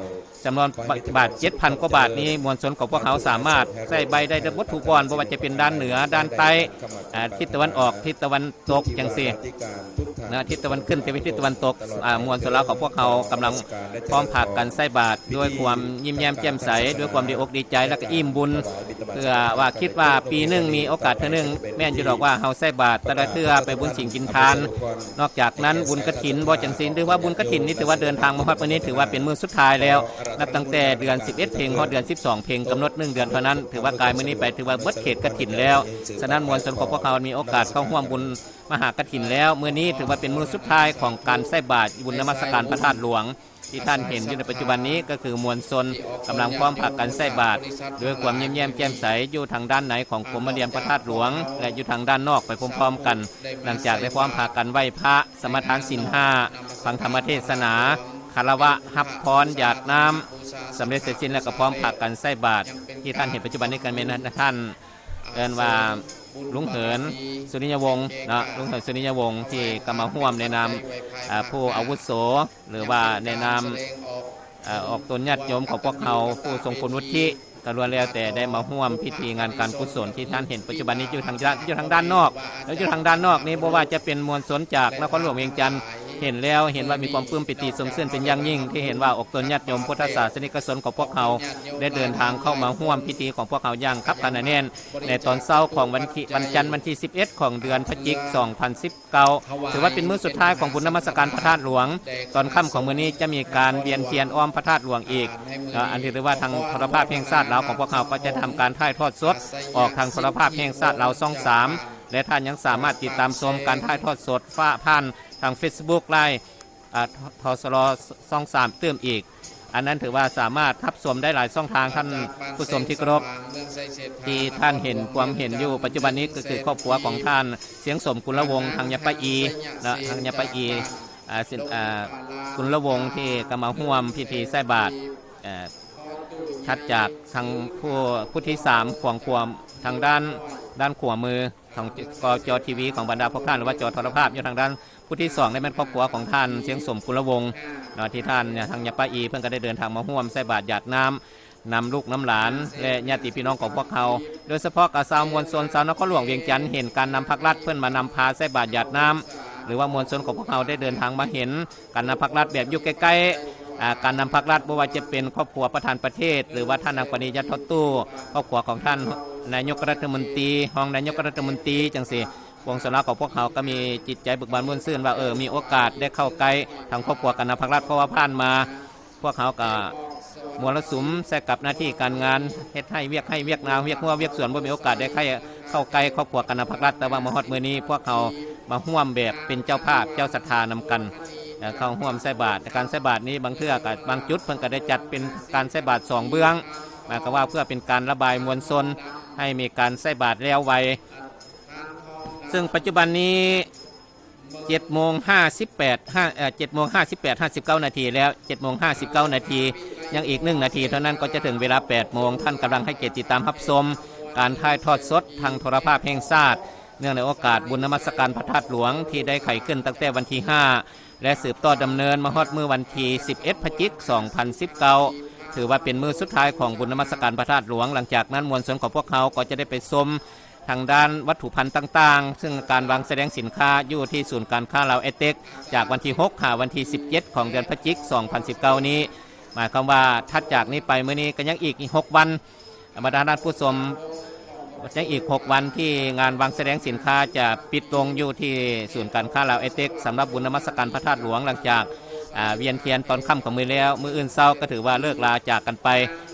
จำนวนบาท 7,000 กว่าบาทนี้มวลชนของพวกเขาสามารถใส่ใบได้วัตถุกรเพราะว่าจะเป็นด้านเหนือด้านใต้ทิศตะวันออกทิศตะวันตกจังซี่นะทิศตะวันขึ้นไปทิศตะวันตกมวลชนของพวกเขากำลังพร้อมพากันใส่บาตรด้วยความยิ้มแย้มแจ่มใสด้วยความดีอกดีใจและก็อิ่มบุญเพื่อว่าคิดว่าปีหนึ่งมีโอกาสเท่านึงแม่นอยู่ดอกว่าเฮาใส่บาตรแต่ละเทื่อไปบุญศีลกินทานนอกจากนั้นบุญกฐินบ่จังซี่ถือว่าบุญกฐินนี่ถือว่าเดินทางมาฮอดวันนี้ถือว่าเป็นมื้อสุดท้ายแล้วนับตั้งแต่เดือน11 เพลงฮอดเดือน12 เพลงกำหนด1 เดือนเท่านั้นถือว่ากายมื้อนี้ไปถือว่าเบิดเขตกฐินแล้วฉะนั้นมวลชนของพวกเขามีโอกาสเข้าร่วมบุญมหากฐินแล้วมื้อนี้ถือว่าเป็นมื้อสุดท้ายของการใส่บาตรบุญนมัสการพระธาตุหลวงที่ท่านเห็นอยู่ในปัจจุบันนี้ก็คือมวลชนกำลังพร้อมพากันใส่บาตรด้วยความยิ้มแย้มแจ่มใสอยู่ทางด้านไหนของกรมเรียนพระธาตุหลวงและอยู่ทางด้านนอกไปพร้อมๆกันหลังจากได้พร้อมพากันไหว้พระสมทานศีล 5ฟังธรรมเทศนาคารวะฮับพรหยาดน้ำสำเร็จเสร็จสิ้นแล้วก็พร้อมพากันใส่บาตรที่ท่านเห็นปัจจุบันนี้กันเป็นท่านเอิ้นว่าลุงเหินสุนิยวงศ์นะลุงเหินสุนิยวงศ์ที่กำมาร่วมในนามผู้อาวุโสหรือว่าในนามออกตนญาติโยมของพวกเขาผู้ทรงคุณวุฒิกระล้วนแล้วแต่ได้มาร่วมพิธีงานการกุศลที่ท่านเห็นปัจจุบันนี้อยู่ทางด้านนอกแล้วอยู่ทางด้านนอกนี้บ่ว่าจะเป็นมวลชนจากนครหลวงเวียงจันทร์เห็นแล้วเห็นว่ามีความปลื้มปิติสมชื่นเป็นอย่างยิ่งที่เห็นว่าออกตนญาติโยมพุทธศาสนิกชนของพวกเขาได้เดินทางเข้ามาร่วมพิธีของพวกเขาอย่างคับขันแน่นในตอนเช้าของวันจันทร์ที่11ของเดือนพฤศจิกายน 2019ถือว่าเป็นมื้อสุดท้ายของบุญนมัสการพระธาตุหลวงตอนค่ำของมื้อนี้จะมีการเวียนเทียนอ้อมพระธาตุหลวงอีกอันนี้เรียกว่าทางโทรภาพแห่งชาติลาวของพวกเขาก็จะทำการถ่ายทอดสดออกทางโทรภาพแห่งชาติลาวช่อง 3และท่านยังสามารถติดตามชมการถ่ายทอดสดผ่านทาง Facebook ไลน์ทสรช่อง 3เติมอีก อันนั้นถือว่าสามารถทับชมได้หลายช่องทางท่านผู้ชมที่เคารพที่ท่านเห็นความเห็นอยู่ปัจจุบันนี้ก็คือครอบครัวของท่านเสียงสมกุลวงศ์ทางยะปะอีนะทางยะปะอีกุลวงศ์ที่กำมาร่วมพิธีใส่บาตรถัดจากทางผู้ที่3ของความทางด้านขวามือของจอทีวีของบรรดาพวกท่านหรือว่าจอโทรภาพอยู่ทางด้านผู้ที่2ได้เป็นครอบครัวของท่านเสียงสมกุลวงศ์ที่ท่านทางยะปะอีเพิ่งก็ได้เดินทางมาร่วมใส่บาตรหยาดน้ำนำลูกน้ำหลานและญาติพี่น้องของพวกเขาโดยเฉพาะกับชาวมวลชนชาวนครหลวงเวียงจันทร์เห็นการนำพักรัดเพื่อนมานำพาใส่บาตรหยาดน้ำหรือว่ามวลชนของพวกเขาได้เดินทางมาเห็นการนำพักรัดแบบอยู่ใกล้ๆการนำพักรัดไม่ว่าจะเป็นครอบครัวประธานประเทศหรือว่าท่านนางปณิยัตทอตู้ครอบครัวของท่านนายกรัฐมนตรีห้องนายกรัฐมนตรีจังสิวงศลาของพวกเขาก็มีจิตใจบึกบานมุ่นซื่นว่ามีโอกาสได้เข้าใกล้ทางครอบครัวการนำพักรัดเพราะว่าผ่านมาพวกเขากับมรสุมแทรกกับหน้าที่การงานเฮ็ดให้เวียกนาเวียกหัวเวียกสวนบ่มีโอกาสได้เข้าใกล้ครอบครัวการนำพักรัดแต่ว่ามาฮอดมื้อนี้พวกเขามาร่วมแบบเป็นเจ้าภาพเจ้าศรัทธานำกันเข้าร่วมใส่บาตรการใส่บาตรนี้บางเทื่อกับบางจุดเพิ่นก็ได้จัดเป็นการใส่บาตร2เบื้องหมายความว่าเพื่อเป็นการระบายมวลชนให้มีการใส่บาตรแล้วไวซึ่งปัจจุบันนี้7:58 นาทีแล้ว7:59 นาทียังอีก1 นาทีเท่านั้นก็จะถึงเวลา8 โมงท่านกำลังให้เกียรติติดตามรับชมการถ่ายทอดสดทางโทรภาพแห่งชาติเนื่องในโอกาสบุญนมัสการพระธาตุหลวงที่ได้ไขขึ้นตั้งแต่วันที่5และสืบต่อดำเนินมาฮอดมื้อวันที่11 พฤศจิกายน 2019ถือว่าเป็นมื้อสุดท้ายของบุญนมัสการพระธาตุหลวงหลังจากนั้นมวลชนของพวกเขาก็จะได้ไปชมทางด้านวัตถุพันธุ์ต่างๆซึ่งการวางแสดงสินค้าอยู่ที่ศูนย์การค้าลาวเอเต็กจากวันที่6 วันที่17ของเดือนพฤศจิกายน 2019นี้หมายความว่าถัดจากนี้ไปมื้อนี้ก็ยังอีก6 วันบรรดาท่านผู้ชมยังอีก6 วันที่งานวางแสดงสินค้าจะปิดลงอยู่ที่ศูนย์การค้าลาวเอเต็กสำหรับบุญนมัสการพระธาตุหลวงหลังจากเวียนเทียนตอนค่ำของมื้อแล้วมื้ออื่นเช้าก็ถือว่าเลิกลาจากกันไป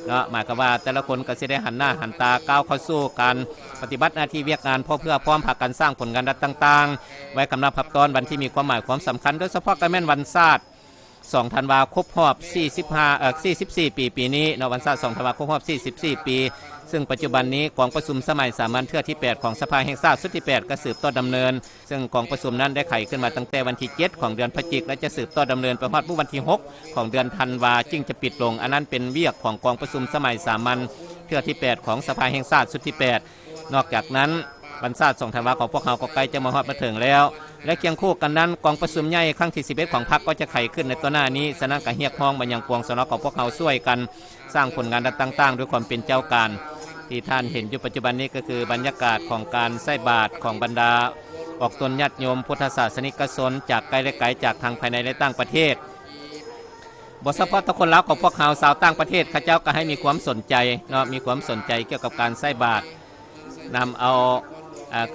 เนาะหมายความว่าแต่ละคนก็สิได้หันหน้าหันตาก้าวเข้าสู่การปฏิบัติหน้าที่เวียกงานเพื่อพร้อมพากันสร้างผลงานต่างๆไว้กำลังพับตอนวันที่มีความหมายความสำคัญโดยเฉพาะการแม่นวันศาสตร์2 ธันวาคมครบรอบ44 ปีนี้เนาะวันศาสตร์2 ธันวาคมครบรอบ44 ปีซึ่งปัจจุบันนี้กองประชุมสมัยสามัญเทื่อที่8ของสภาแห่งชาติสุดที่8ก็สืบต่อดำเนินซึ่งกองประชุมนั้นได้ไขขึ้นมาตั้งแต่วันที่7ของเดือนพฤศจิกายนและจะสืบต่อดำเนินไปฮอดวันที่6ของเดือนธันวาคมจึงจะปิดลงอันนั้นเป็นเวียกของกองประชุมสมัยสามัญเทื่อที่8ของสภาแห่งชาติสุดที่8นอกจากนั้นวันศาสตร์2 ธันวาคมของพวกเขาก็ใกล้จะมาฮอดมาถึงแล้วและเคียงคู่กันนั้นกองประชุมใหญ่ครั้งที่11ของพรรคก็จะไขขึ้นในตัวหน้านี้ฉะนั้นก็เรียกร้องมายังกองสนของพวกเขาช่วยกันสร้างผลงานต่างๆด้วยความเป็นเจ้าการที่ท่านเห็นอยู่ปัจจุบันนี้ก็คือบรรยากาศของการใส่บาตรของบรรดาออกตนญาติโยมพุทธศาสนิกชนจากไกลและไกลจากทางภายในและต่างประเทศบทเฉพาะทุกคนแล้วของพวกเขาชาวต่างประเทศข้าเจ้าก็ให้มีความสนใจเนาะมีความสนใจเกี่ยวกับการใส่บาตรนำเอา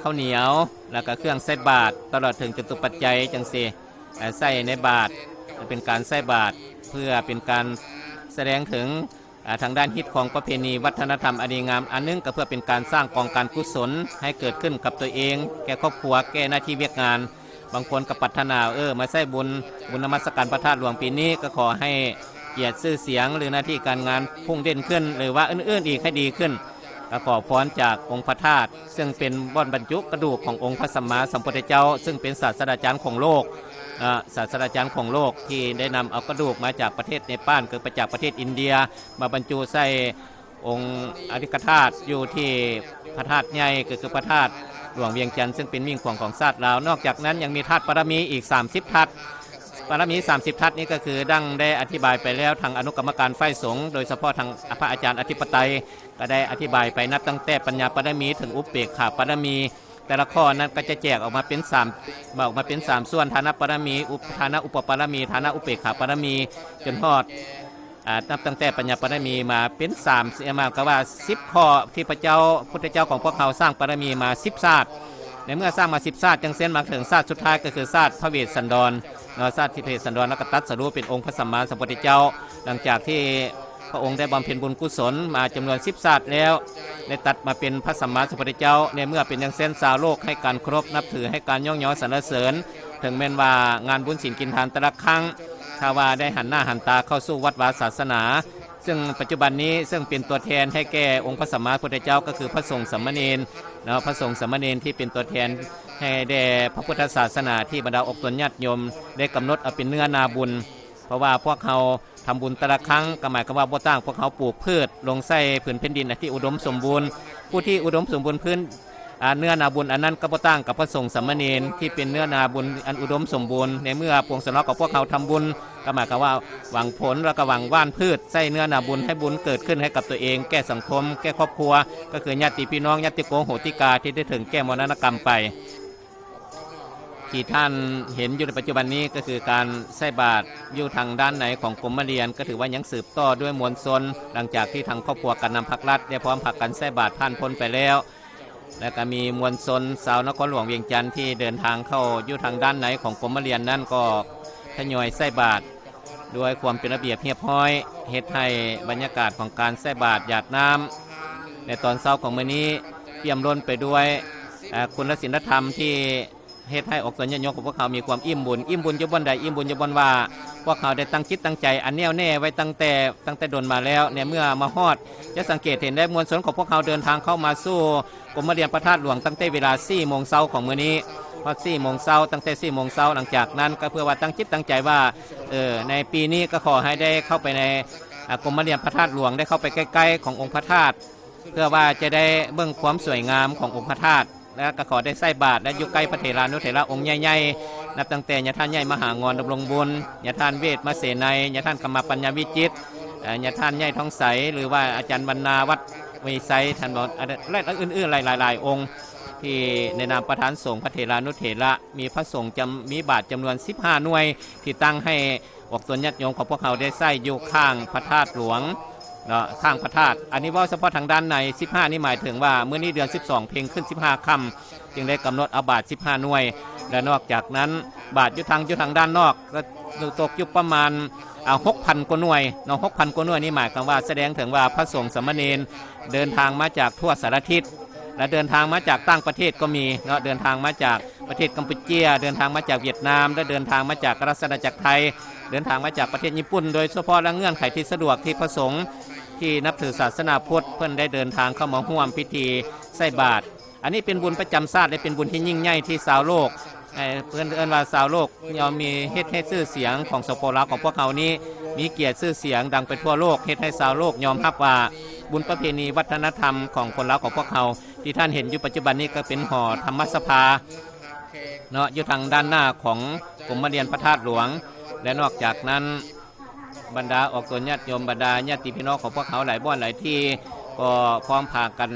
ข้าวเหนียวแล้วก็เครื่องใส่บาตรตลอดถึงจตุปัจจัยจังซี่ใส่ในบาตรเป็นการใส่บาตรเพื่อเป็นการแสดงถึงทางด้านฮิตของประเพณีวัฒนธรรมอันดีงามอันนึงก็เพื่อเป็นการสร้างกองการกุศลให้เกิดขึ้นกับตัวเองแก่ครอบครัวแก่หน้าที่เวียกงานบางคนก็ปรารถนามาใส่บุญนมัสการพระธาตุหลวงปีนี้ก็ขอให้เกียรติชื่อเสียงหรือหน้าที่การงานพุ่งเด่นขึ้นหรือว่าอื่นๆอีกให้ดีขึ้นก็ขอพรจากองค์พระธาตุซึ่งเป็นบ่อนบรรจุกระดูกขององค์พระสัมมาสัมพุทธเจ้าซึ่งเป็นศาสตราจารย์ของโลกศาสตราจารย์ของโลกที่ได้นำเอากระดูกมาจากประเทศเนปาลคือมาจากประเทศอินเดียมาบรรจุใส่องค์อธิกธาตุอยู่ที่พระธาตุใหญ่คือพระธาตุหลวงเวียงจันทร์ซึ่งเป็นมิ่งขวัญของชาติลาวนอกจากนั้นยังมีธาตุปรมีอีก30 ธาตุปรมี30 ธาตุนี้ก็คือดังได้อธิบายไปแล้วทางอนุกรรมการฝ่ายสงฆ์โดยเฉพาะทางพระอาจารย์อธิปไตยก็ได้อธิบายไปนับตั้งแต่ปัญญาปรมีถึงอุปเปกขาปรมีแต่ละข้อนั้นก็จะแจกออกมาเป็น3ส่วนฐานะปรมีฐานะอุปปรมีฐานะอุปเปกขาปรมีจนฮอดนับตั้งแต่ปัญญาปรมีมาเป็น3มาก็ว่า10 ข้อที่พระเจ้าพุทธเจ้าของพวกเขาสร้างปรมีมา10 ชาติในเมื่อสร้างมา10 ชาติจังเส้นมาถึงชาติสุดท้ายก็คือชาติพระเวสสันดรชาติที่พระเวสสันดรแล้วก็ตรัสรู้เป็นองค์พระสัมมาสัมพุทธเจ้าหลังจากที่พระองค์ได้บำเพ็ญบุญกุศลมาจำนวน10 ชาติแล้วได้ตัดมาเป็นพระสัมมาสัมพุทธเจ้าในเมื่อเป็นอย่างเส้นชาวโลกให้การเคารพนับถือให้การย่องย้อสรรเสริญถึงแม้ว่างานบุญศีลกินทานแต่ละครั้ง ถ้าว่าได้หันหน้าหันตาเข้าสู่วัดวาศาสนาซึ่งปัจจุบันนี้ซึ่งเป็นตัวแทนให้แก่องค์พระสัมมาสัมพุทธเจ้าก็คือพระสงฆ์สามเณรนะพระสงฆ์สามเณรที่เป็นตัวแทนให้แด่พระพุทธศาสนาที่บรรดาอกตนญาติโยมได้กำหนดเอาเป็นเนื้อนาบุญเพราะว่าพวกเขาทำบุญแต่ละครั้งก็หมายความว่าบ่ต่างพวกเขาปลูกพืชลงใส่ผืนแผ่นดินที่อุดมสมบูรณ์ผู้ที่อุดมสมบูรณ์พื้นเนื้อนาบุญอันนั้นก็บ่ต่างกับพระสงฆ์สามเณรที่เป็นเนื้อนาบุญอันอุดมสมบูรณ์ในเมื่อปวงสนองกับพวกเขาทำบุญก็หมายความว่าหวังผลแล้วก็หวังว่านพืชใส่เนื้อนาบุญให้บุญเกิดขึ้นให้กับตัวเองแก้สังคมแก้ครอบครัวก็คือญาติพี่น้องญาติโกโหติกาที่ได้ถึงแก้มรณกรรมไปที่ท่านเห็นอยู่ในปัจจุบันนี้ก็คือการใส่บาตรอยู่ทางด้านไหนของกรมเรียนก็ถือว่ายังสืบต่อด้วยมวลชนหลังจากที่ทางครอบครัวกันนำภาครัฐได้พร้อมผักกันใส่บาตรท่านพ้นไปแล้วและก็มีมวลชนชาวนครหลวงเวียงจันทร์ที่เดินทางเข้าอยู่ทางด้านไหนของกรมเรียนนั่นก็ทยอยใส่บาตรด้วยความเป็นระเบียบเรียบร้อยเฮ็ดให้บรรยากาศของการใส่บาตรหยาดน้ำในตอนเช้าของมื้อนี้เปี่ยมล้นไปด้วยคุณศีลธรรมที่เฮ็ดให้อกตนญาติโยมของพวกเขามีความอิ่มบุญอยู่บนใดอิ่มบุญอยู่บนว่าพวกเขาได้ตั้งจิตตั้งใจอันแน่วแน่ไว้ตั้งแต่ดนมาแล้วเนี่ยเมื่อมาฮอดจะสังเกตเห็นได้มวลชนของพวกเขาเดินทางเข้ามาสู่กรมเรียนพระธาตุหลวงตั้งแต่เวลา 4 โมงเช้าของมื้อนี้พอ 4 โมงเช้าตั้งแต่ 4 โมงเช้าหลังจากนั้นก็เพื่อว่าตั้งจิตตั้งใจว่าในปีนี้ก็ขอให้ได้เข้าไปในกรมเรียนพระธาตุหลวงได้เข้าไปใกล้ๆขององค์พระธาตุเพื่อว่าจะได้เบิ่งความสวยงามขององค์พระธาตุและก็ขอได้ใส่บาตรและอยู่ใกล้พระเถรานุเถระองค์ใหญ่ๆนับตั้งแต่ญาท่านใหญ่มหางอนดำรงบุญญาท่านเวทมาเสนัยญาท่านกรรมปัญญาวิจิตรญาท่านใหญ่ทองใสหรือว่าอาจารย์บรรณาวัดวิไสท่านบอกและอื่นๆหลายๆองค์ที่ในนามประธานสงฆ์พระเถรานุเถระมีพระสงฆ์มีบาตรจำนวน15หน่วยที่ตั้งให้อกตนญาติโยมของพวกเขาได้ใส่อยู่ข้างพระธาตุหลวงข้างพระธาตุอันนี้ว่าเฉพาะทางด้านใน15นี่หมายถึงว่าเมื่อนี้เดือน12เพ็งขึ้น15ค่ำจึงได้กำหนดเอาบาตร15หน่วยและนอกจากนั้นบาตรอยู่ทางด้านนอกก็ตกอยู่ประมาณ6,000 กว่าหน่วย6,000 กว่าหน่วยนี่หมายความว่าแสดงถึงว่าพระสงฆ์สามเณรเดินทางมาจากทั่วสารทิศและเดินทางมาจากต่างประเทศก็มีเดินทางมาจากประเทศกัมพูชาเดินทางมาจากเวียดนามและเดินทางมาจากราชอาณาจักรไทยเดินทางมาจากประเทศญี่ปุ่นโดยเฉพาะและเงื่อนไขที่สะดวกที่พระสงฆ์ที่นับถือศาสนาพุทธเพื่อนได้เดินทางเข้ามาร่วมพิธีใส่บาตรอันนี้เป็นบุญประจำชาติและเป็นบุญที่ยิ่งใหญ่ที่ชาวโลกเพื่อนว่าชาวโลกยอมมีเฮ็ดให้ชื่อเสียงของสปปลาวของพวกเขานี้มีเกียรติชื่อเสียงดังไปทั่วโลกเฮ็ดให้ชาวโลกยอมรับว่าบุญประเพณีวัฒนธรรมของคนลาวของพวกเขาที่ท่านเห็นอยู่ปัจจุบันนี้ก็เป็นหอธรรมสภาอยู่ทางด้านหน้าของกรมเรียนพระธาตุหลวงและนอกจากนั้นบรรดาอกตนญาติโยมบรรดาญาติพี่น้องของพวกเขาหลายบ้านหลายที่ก็พร้อมพากัน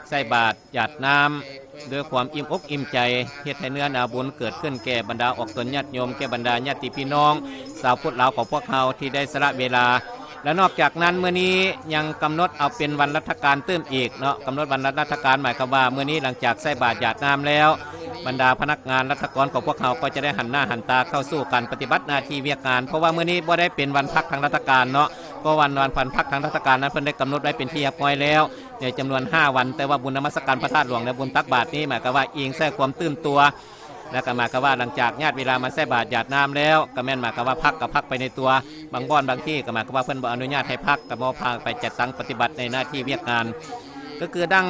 ใส่บาตรหยาดน้ำด้วยความอิ่มอกอิ่มใจเฮ็ดให้เนื้อนาบุญเกิดขึ้นแก่บรรดาอกตนญาติโยมแก่บรรดาญาติพี่น้องชาวพุทธลาวของพวกเขาที่ได้สละเวลาและนอกจากนั้นเมื่อนี้ยังกำหนดเอาเป็นวันราชการเติมอีกกำหนดวันราชการหมายความว่าเมื่อนี้หลังจากใส่บาตรหยาดน้ำแล้วบรรดาพนักงานราชการของพวกเขาก็จะได้หันหน้าหันตาเข้าสู่การปฏิบัติหน้าที่เวียกงานเพราะว่าเมื่อนี้บ่ได้เป็นวันพักทางราชการก็วันพักทางราชการนั้นเพิ่นได้กำหนดไว้เป็นที่เรียบร้อยแล้วในจำนวน5วันแต่ว่าบุญนมัสการพระธาตุหลวงและบุญตักบาตรนี้หมายความว่าอิงแท้ความตื่นตัวและก็หมายความว่าหลังจากญาติเวลามาใส่บาตรหยาดน้ำแล้วก็แม่นหมายความว่าพักกับพักไปในตัวบางบ่อนบางที่ก็หมายความว่าเพิ่นบ่อนุญาตให้พักก็บ่พาไปจัดตั้งปฏิบัติในหน้าที่เวียกงานก็คือดัง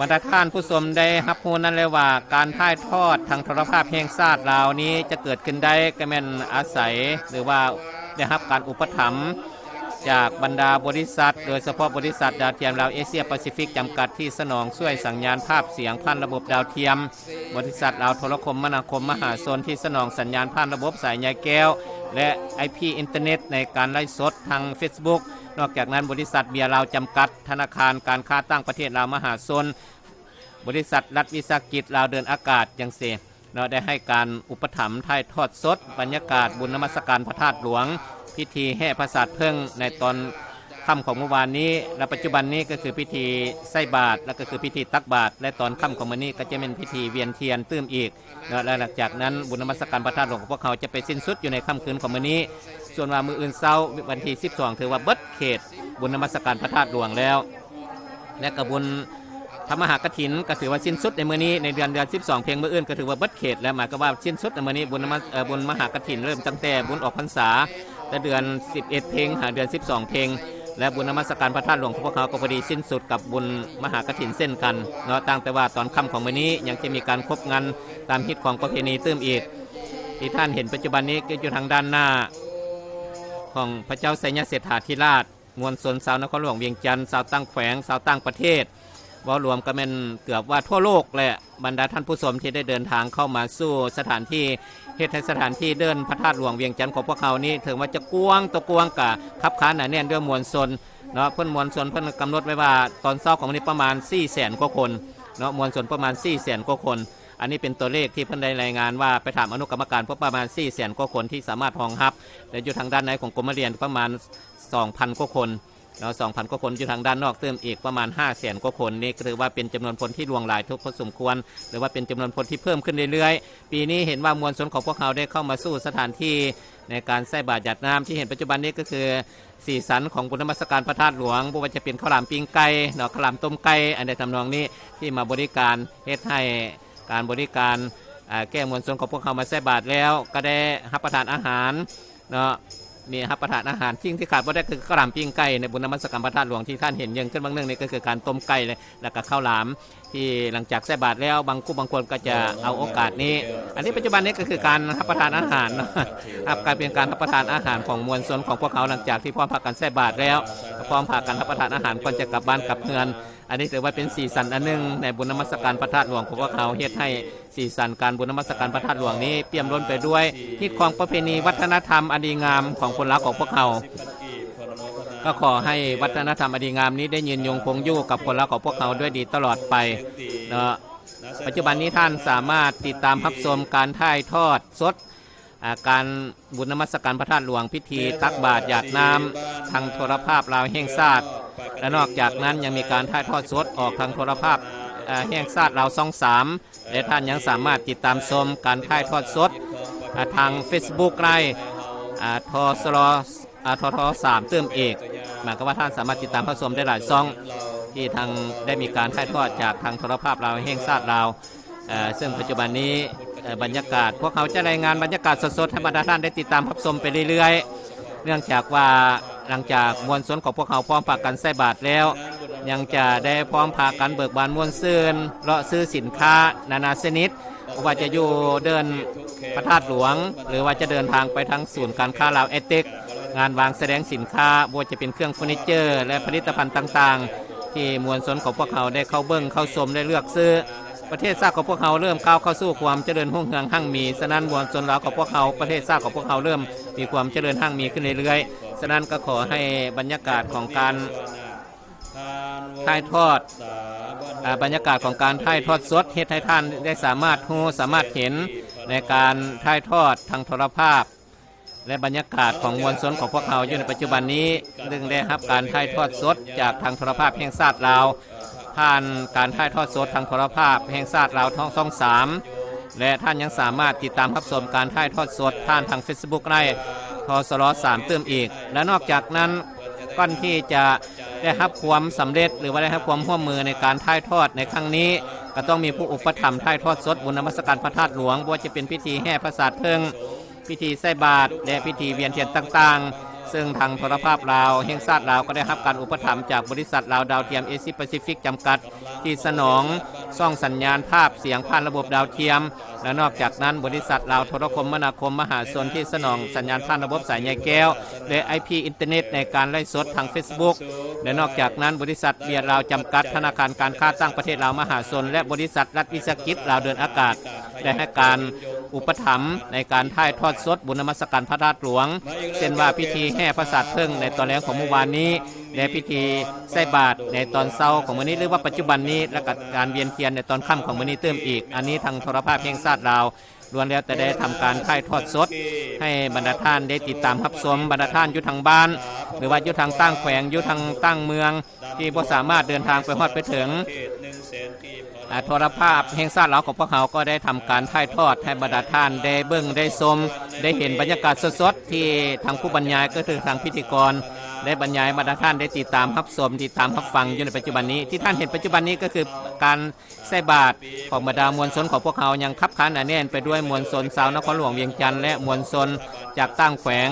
บรรดาท่านผู้ชมได้รับรู้นั้นเลยว่าการถ่ายทอดทางโทรภาพแห่งชาติลาวนี้จะเกิดขึ้นได้ก็แม่นอาศัยหรือว่าได้รับการอุปถัมภ์จากบรรดาบริษัทโดยเฉพาะบริษัทดาวเทียมลาวเอเชียแปซิฟิกจำกัดที่สนองช่วยสัญญาณภาพเสียงผ่านระบบดาวเทียมบริษัทลาวโทรคมนาคมมหาชนที่สนองสัญญาณผ่านระบบสายใยแก้วและ IP อินเทอร์เน็ตในการไลฟ์สดทาง Facebook นอกจากนั้นบริษัทเบียร์ลาวจำกัดธนาคารการค้าต่างประเทศลาวมหาชนบริษัทรัฐวิสาหกิจลาวเดินอากาศจังเสได้ให้การอุปถัมภ์ถ่ายทอดสดบรรยากาศบุญนมัสการพระธาตุหลวงพิธีแห่พระศาสตร์เพิ่งในตอนค่ำของเมื่อวานนี้และปัจจุบันนี้ก็คือพิธีใส่บาตรและก็คือพิธีตักบาตรและตอนค่ำของมื้อนี้ก็จะเป็นพิธีเวียนเทียนตื้มอีกและหลังจากนั้นบุญนมัสการพระธาตุหลวงของพวกเขาจะไปสิ้นสุดอยู่ในค่ำคืนของมื้อนี้ส่วนว่ามื้ออื่นเช้าวันที่12ถือว่าเบิดเขตบุญนมัสการพระธาตุหลวงแล้วและกบุญ ธรรมหากฐินก็ถือว่าสิ้นสุดในมื้อนี้ในเดือน12เพลงมื้ออื่นก็ถือว่าเบิดเขตแล้วหมายก็ว่าสิ้นสุดในมื้อนี้บุญมหากฐินเริ่มตั้งแต่บุญออกพรรษาแต่เดือน11เพลงหาเดือน12เพลงและบุญนมัสการพระธาตุหลวงของพวกเขาก็พอดีสิ้นสุดกับบุญมหากฐินเส้นกันเนาะตั้งแต่ว่าตอนค่ำของมื้อนี้ยังจะมีการครบงานตามฮิตของประเพณีเติมอีกที่ท่านเห็นปัจจุบันนี้ก็อยู่ทางด้านหน้าของพระเจ้าไสยเศรษฐาธิราชมวลชนชาวนครหลวงเวียงจันทร์ชาวตั้งแขวงชาวตั้งประเทศรวมก็เป็นเกือบว่าทั่วโลกและบรรดาท่านผู้ชมที่ได้เดินทางเข้ามาสู่สถานที่เฮ็ดให้สถานที่เดินพระธาตุหลวงเวียงจันทร์ของพวกเขานี้ถึงว่าจะกว้างตัวกว้างกะคับค้านหนาแน่นด้วยมวลชนเนาะเพิ่นมวลชนเพิ่นกำหนดไว้ว่าตอนเช้าของวันนี้ประมาณ 400,000 กว่าคนเนาะมวลชนประมาณ 400,000 กว่าคนอันนี้เป็นตัวเลขที่เพิ่นได้รายงานว่าไปถามอนุกรรมการประมาณ 400,000 กว่าคนที่สามารถรองรับและอยู่ทางด้านในของกรมเรียนประมาณ 2,000 กว่าคนเนาะ 2,000 กว่าคนอยู่ทางด้านนอกเติมอีกประมาณ 500,000 กว่าคนนี่ถือว่าเป็นจำนวนคนที่ล่วงหลายทุกพอสมควรหรือว่าเป็นจำนวนคนที่เพิ่มขึ้นเรื่อยๆปีนี้เห็นว่ามวลชนของพวกเขาได้เข้ามาสู่สถานที่ในการใส่บาตรหยาดน้ำที่เห็นปัจจุบันนี้ก็คือสีสันของบุญนมัสการพระธาตุหลวงบ่ว่าจะเป็นข้าวหลามปิ้งไก่เนาะข้าวหลามต้มไก่อันใดทำนองนี้ที่มาบริการเฮ็ดให้การบริการแก้มวลชนของพวกเขามาใส่บาตรแล้วก็ได้รับประทานอาหารเนาะนี่รับประทานอาหารทิ้งที่ขาดบ่ได้คือข้าวหลามปิ้งไก่ในบุญนมัสการพระธาตุหลวงที่ท่านเห็นยังขึ้นบางเรื่องนี่ก็คือการต้มไก่เลยแล้วก็ข้าวหลามที่หลังจากใส่บาตรแล้วบางคนก็จะเอาโอกาสนี้อันนี้ปัจจุบันนี้ก็คือการรับประทานอาหารครับการเป็นการรับประทานอาหารของมวลชนของพวกเขาหลังจากที่พร้อมพากันใส่บาตรแล้วพร้อมพากันรับประทานอาหารก่อนจะกลับบ้านกลับเมืองอันนี้ถือว่าเป็นสีสันอันหนึ่งในบุญนมัสการพระธาตุหลวงของพวกเขาเฮ็ดให้สีสันการบุญนมัสการพระธาตุหลวงนี้เปี่ยมล้นไปด้วยที่ของประเพณีวัฒนธรรมอันดีงามของคนรักของพวกเขาก็ขอให้วัฒนธรรมอันดีงามนี้ได้ยืนยงคงอยู่กับคนรักของพวกเขาด้วยดีตลอดไปเนาะปัจจุบันนี้ท่านสามารถติดตามรับชมการถ่ายทอดสดการบุญนมัสการพระธาตุหลวงพิธีตักบาตรหยาดน้ำทางโทรภาพลาวแห่งชาติและนอกจากนั้นยังมีการถ่ายทอดสดออกทางโทรภาพแห่งชาติลาวช่อง 3และท่านยังสามารถติดตามชมการถ่ายทอดสดทาง Facebook ได้ทท3เติมเอกหมายความว่าท่านสามารถติดตามรับชมได้หลายช่องที่ทางได้มีการถ่ายทอดจากทางโทรภาพลาวแห่งชาติลาวซึ่งปัจจุบันนี้บรรยากาศพวกเขาจะรายงานบรรยากาศสดๆให้บรรดาท่านได้ติดตามรับชมไปเรื่อยๆเนื่องจากว่าหลังจากมวลชนของพวกเขาพร้อมพากันใส่บาตรแล้วยังจะได้พร้อมพากันเบิกบานมวลซื่นเลาะซื้อสินค้านานาชนิดว่าจะอยู่เดินพระธาตุหลวงหรือว่าจะเดินทางไปทางศูนย์การค้าลาวเอเต็กงานวางแสดงสินค้าบ่ว่าจะเป็นเครื่องเฟอร์นิเจอร์และผลิตภัณฑ์ต่างๆที่มวลชนของพวกเขาได้เข้าเบิ้งเข้าชมได้เลือกซื้อประเทศชาติของพวกเขาเริ่มก้าวเข้าสู่ความเจริญรุ่งเรืองหั่งมีฉะนั้นมวลชนเราของพวกเขาประเทศชาติของพวกเขาเริ่มมีความเจริญหั่งมีขึ้นเรื่อยๆฉะนั้นก็ขอให้บรรยากาศของการถ่ายทอดบรรยากาศของการถ่ายทอดสดเฮ็ดให้ท่านได้สามารถเห็นในการถ่ายทอดทางโทรภาพและบรรยากาศของมวลชนของพวกเขาอยู่ในปัจจุบันนี้ดึงได้รับการถ่ายทอดสดจากทางโทรภาพแห่งชาติลาวผ่านการถ่ายทอดสดทางโทรภาพแห่งชาติลาวช่อง 3และท่านยังสามารถติดตามรับชมการถ่ายทอดสดผ่านทาง Facebook ได้ทสร3เติมอีกและนอกจากนั้นก่อนที่จะได้รับความสำเร็จหรือว่าได้รับความร่วมมือในการถ่ายทอดในครั้งนี้ก็ต้องมีผู้อุปถัมภ์ถ่ายทอดสดบุญนมัสการพระธาตุหลวงว่าจะเป็นพิธีแห่พระศาสตร์เพิ่งพิธีใส่บาตรและพิธีเวียนเทียนต่างๆซึ่งทางโทรภาพลาวแห่งชาติลาวก็ได้รับการอุปถัมภ์จากบริษัทลาวดาวเทียมเอเชียแปซิฟิกจำกัดที่สนองส่องสัญญาณภาพเสียงผ่านระบบดาวเทียมและนอกจากนั้นบริษัทลาวโทรคมนาคมมหาชนที่สนองสัญญาณผ่านระบบสายใยแก้วและ IP อินเทอร์เน็ตในการไลฟ์สดทาง Facebook และนอกจากนั้นบริษัทเบียร์ลาวจำกัดธนาคารการค้าต่างประเทศลาวมหาชนและบริษัทรัฐวิสาหกิจลาวเดินอากาศได้ให้การอุปถัมภ์ในการถ่ายทอดสดบุญนมัสการพระธาตุหลวงเช่นว่าพิธีแห่พระศาสตร์เพิ่งในตอนแรกของเมื่อวานนี้และพิธีใส่บาตรในตอนเช้าของมื้อนี้หรือว่าปัจจุบันนี้และการเวียนเทียนในตอนค่ำของมื้อนี้เติมอีกอันนี้ทางโทรภาพแห่งชาติลาวล้วนแล้วแต่ได้ทำการถ่ายทอดสดให้บรรดาท่านได้ติดตามรับชมบรรดาท่านอยู่ทางบ้านหรือว่าอยู่ทางตั้งแขวงอยู่ทางตั้งเมืองที่บ่สามารถเดินทางไปฮอดไปถึงโทรภาพแห่งชาติลาวของพวกเขาก็ได้ทำการถ่ายทอดให้บรรดาท่านได้เบิ่งได้ชมได้เห็นบรรยากาศสดๆที่ทางผู้บรรยายก็คือทางพิธีกร ได้บรรยายมาท่านได้ติดตามรับชมติดตามรับฟังอยู่ในปัจจุบันนี้ที่ท่านเห็นปัจจุบันนี้ก็คือการใส่บาตรของบรรดามวลชนของพวกเขายังคับค้านหนาแน่นไปด้วยมวลชนชาวนครหลวงเวียงจันทร์และมวลชนจากต่างแขวง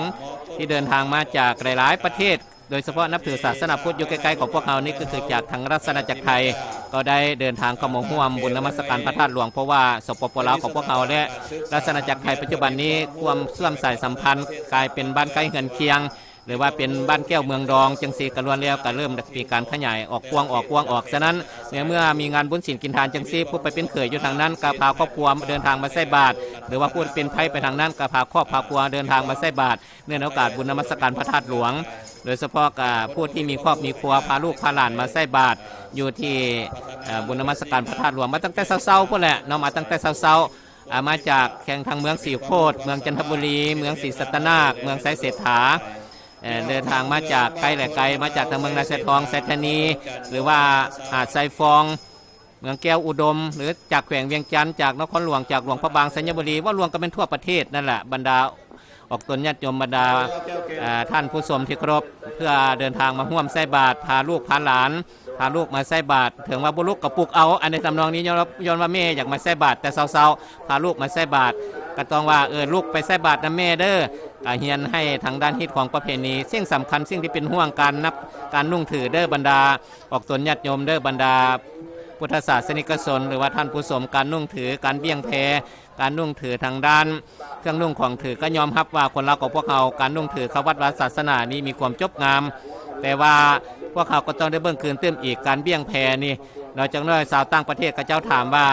ที่เดินทางมาจากหลายๆประเทศโดยเฉพาะนับถือศาสนาพุทธอยู่ใกล้ๆของพวกเขานี่ก็คือจากทางราชอาณาจักรไทยก็ได้เดินทางเข้ามาร่วมบุญนมัสการพระธาตุหลวงเพราะว่าสปปลาวของพวกเขาและราชอาณาจักรไทยปัจจุบันนี้ความเชื่อมสายสัมพันธ์กลายเป็นบ้านใกล้เฮือนเคียงหรือว่าเป็นบ้านแก้วเมืองดองจังสีกระล้วนแล้วก็เริ่มมีการขยายออกกว้างออกฉะนั้นเมื่อมีงานบุญศีลกินทานจังสีผู้ไปเป็นเขยอยู่ทางนั้นก็พาครอบครัวเดินทางมาใส่บาตรหรือว่าผู้เป็นไพ่ไปทางนั้นก็พาครอบครัวเดินทางมาใส่บาตรเนื่องในโอกาสบุญนมัสการพระธาตุหลวงโดยเฉพาะผู้ที่มีครอบมีครัวพาลูกพาหลานมาใส่บาตรอยู่ที่บุญนมัสการพระธาตุหลวงมาตั้งแต่เช้าๆพุ่นแหละเนาะมาตั้งแต่เช้ามาจากแข่งทางเมืองสีโคตรเมืองจันทบุรีเมืองศรีสัตนาคเมืองไสเศรษฐาเดินทางมาจากไกลแหล่ไกลมาจากทางเมืองนาเซทองไซธานีหรือว่าหาดไซฟองเมืองแก้วอุดมหรือจากแขวงเวียงจันทร์จากนครหลวงจากหลวงพระบางสัญญบุรีว่ารวมกันเป็นทั่วประเทศนั่นแหละบรรดาออกตนญาติโยมบรรดาท่านผู้ชมที่เคารพเพื่อเดินทางมาร่วมใส่บาตรพาลูกพาหลานพาลูกมาใส่บาตรถึงว่าบุรุษกับปลุกเอาอันในทำนองนี้ย้อนว่าแม่อยากมาใส่บาตรแต่เช้าๆพาลูกมาใส่บาตรก็ต้องว่าลูกไปใส่บาตรนะแม่เด้อเฮียนให้ทางด้านฮิตของประเพณีสิ่งสำคัญสิ่งที่เป็นห่วงการนับการนุ่งถือเด้อบรรดาออกตนญาติโยมเด้อบรรดาพุทธศาสนิกชนหรือว่าท่านผู้ชมการนุ่งถือการเบี้ยงแพการนุ่งถือทางด้านเครื่องนุ่งของถือก็ยอมรับว่าคนเราของพวกเขาการนุ่งถือเข้าวัดวาศาสนานี้มีความจบงามแต่ว่าพวกเขาก็ต้องได้เบิ่งคืนเติมอีกการเบี้ยงแพนี่เราจากน้อยสาวต่างประเทศก็เจ้าถามว่า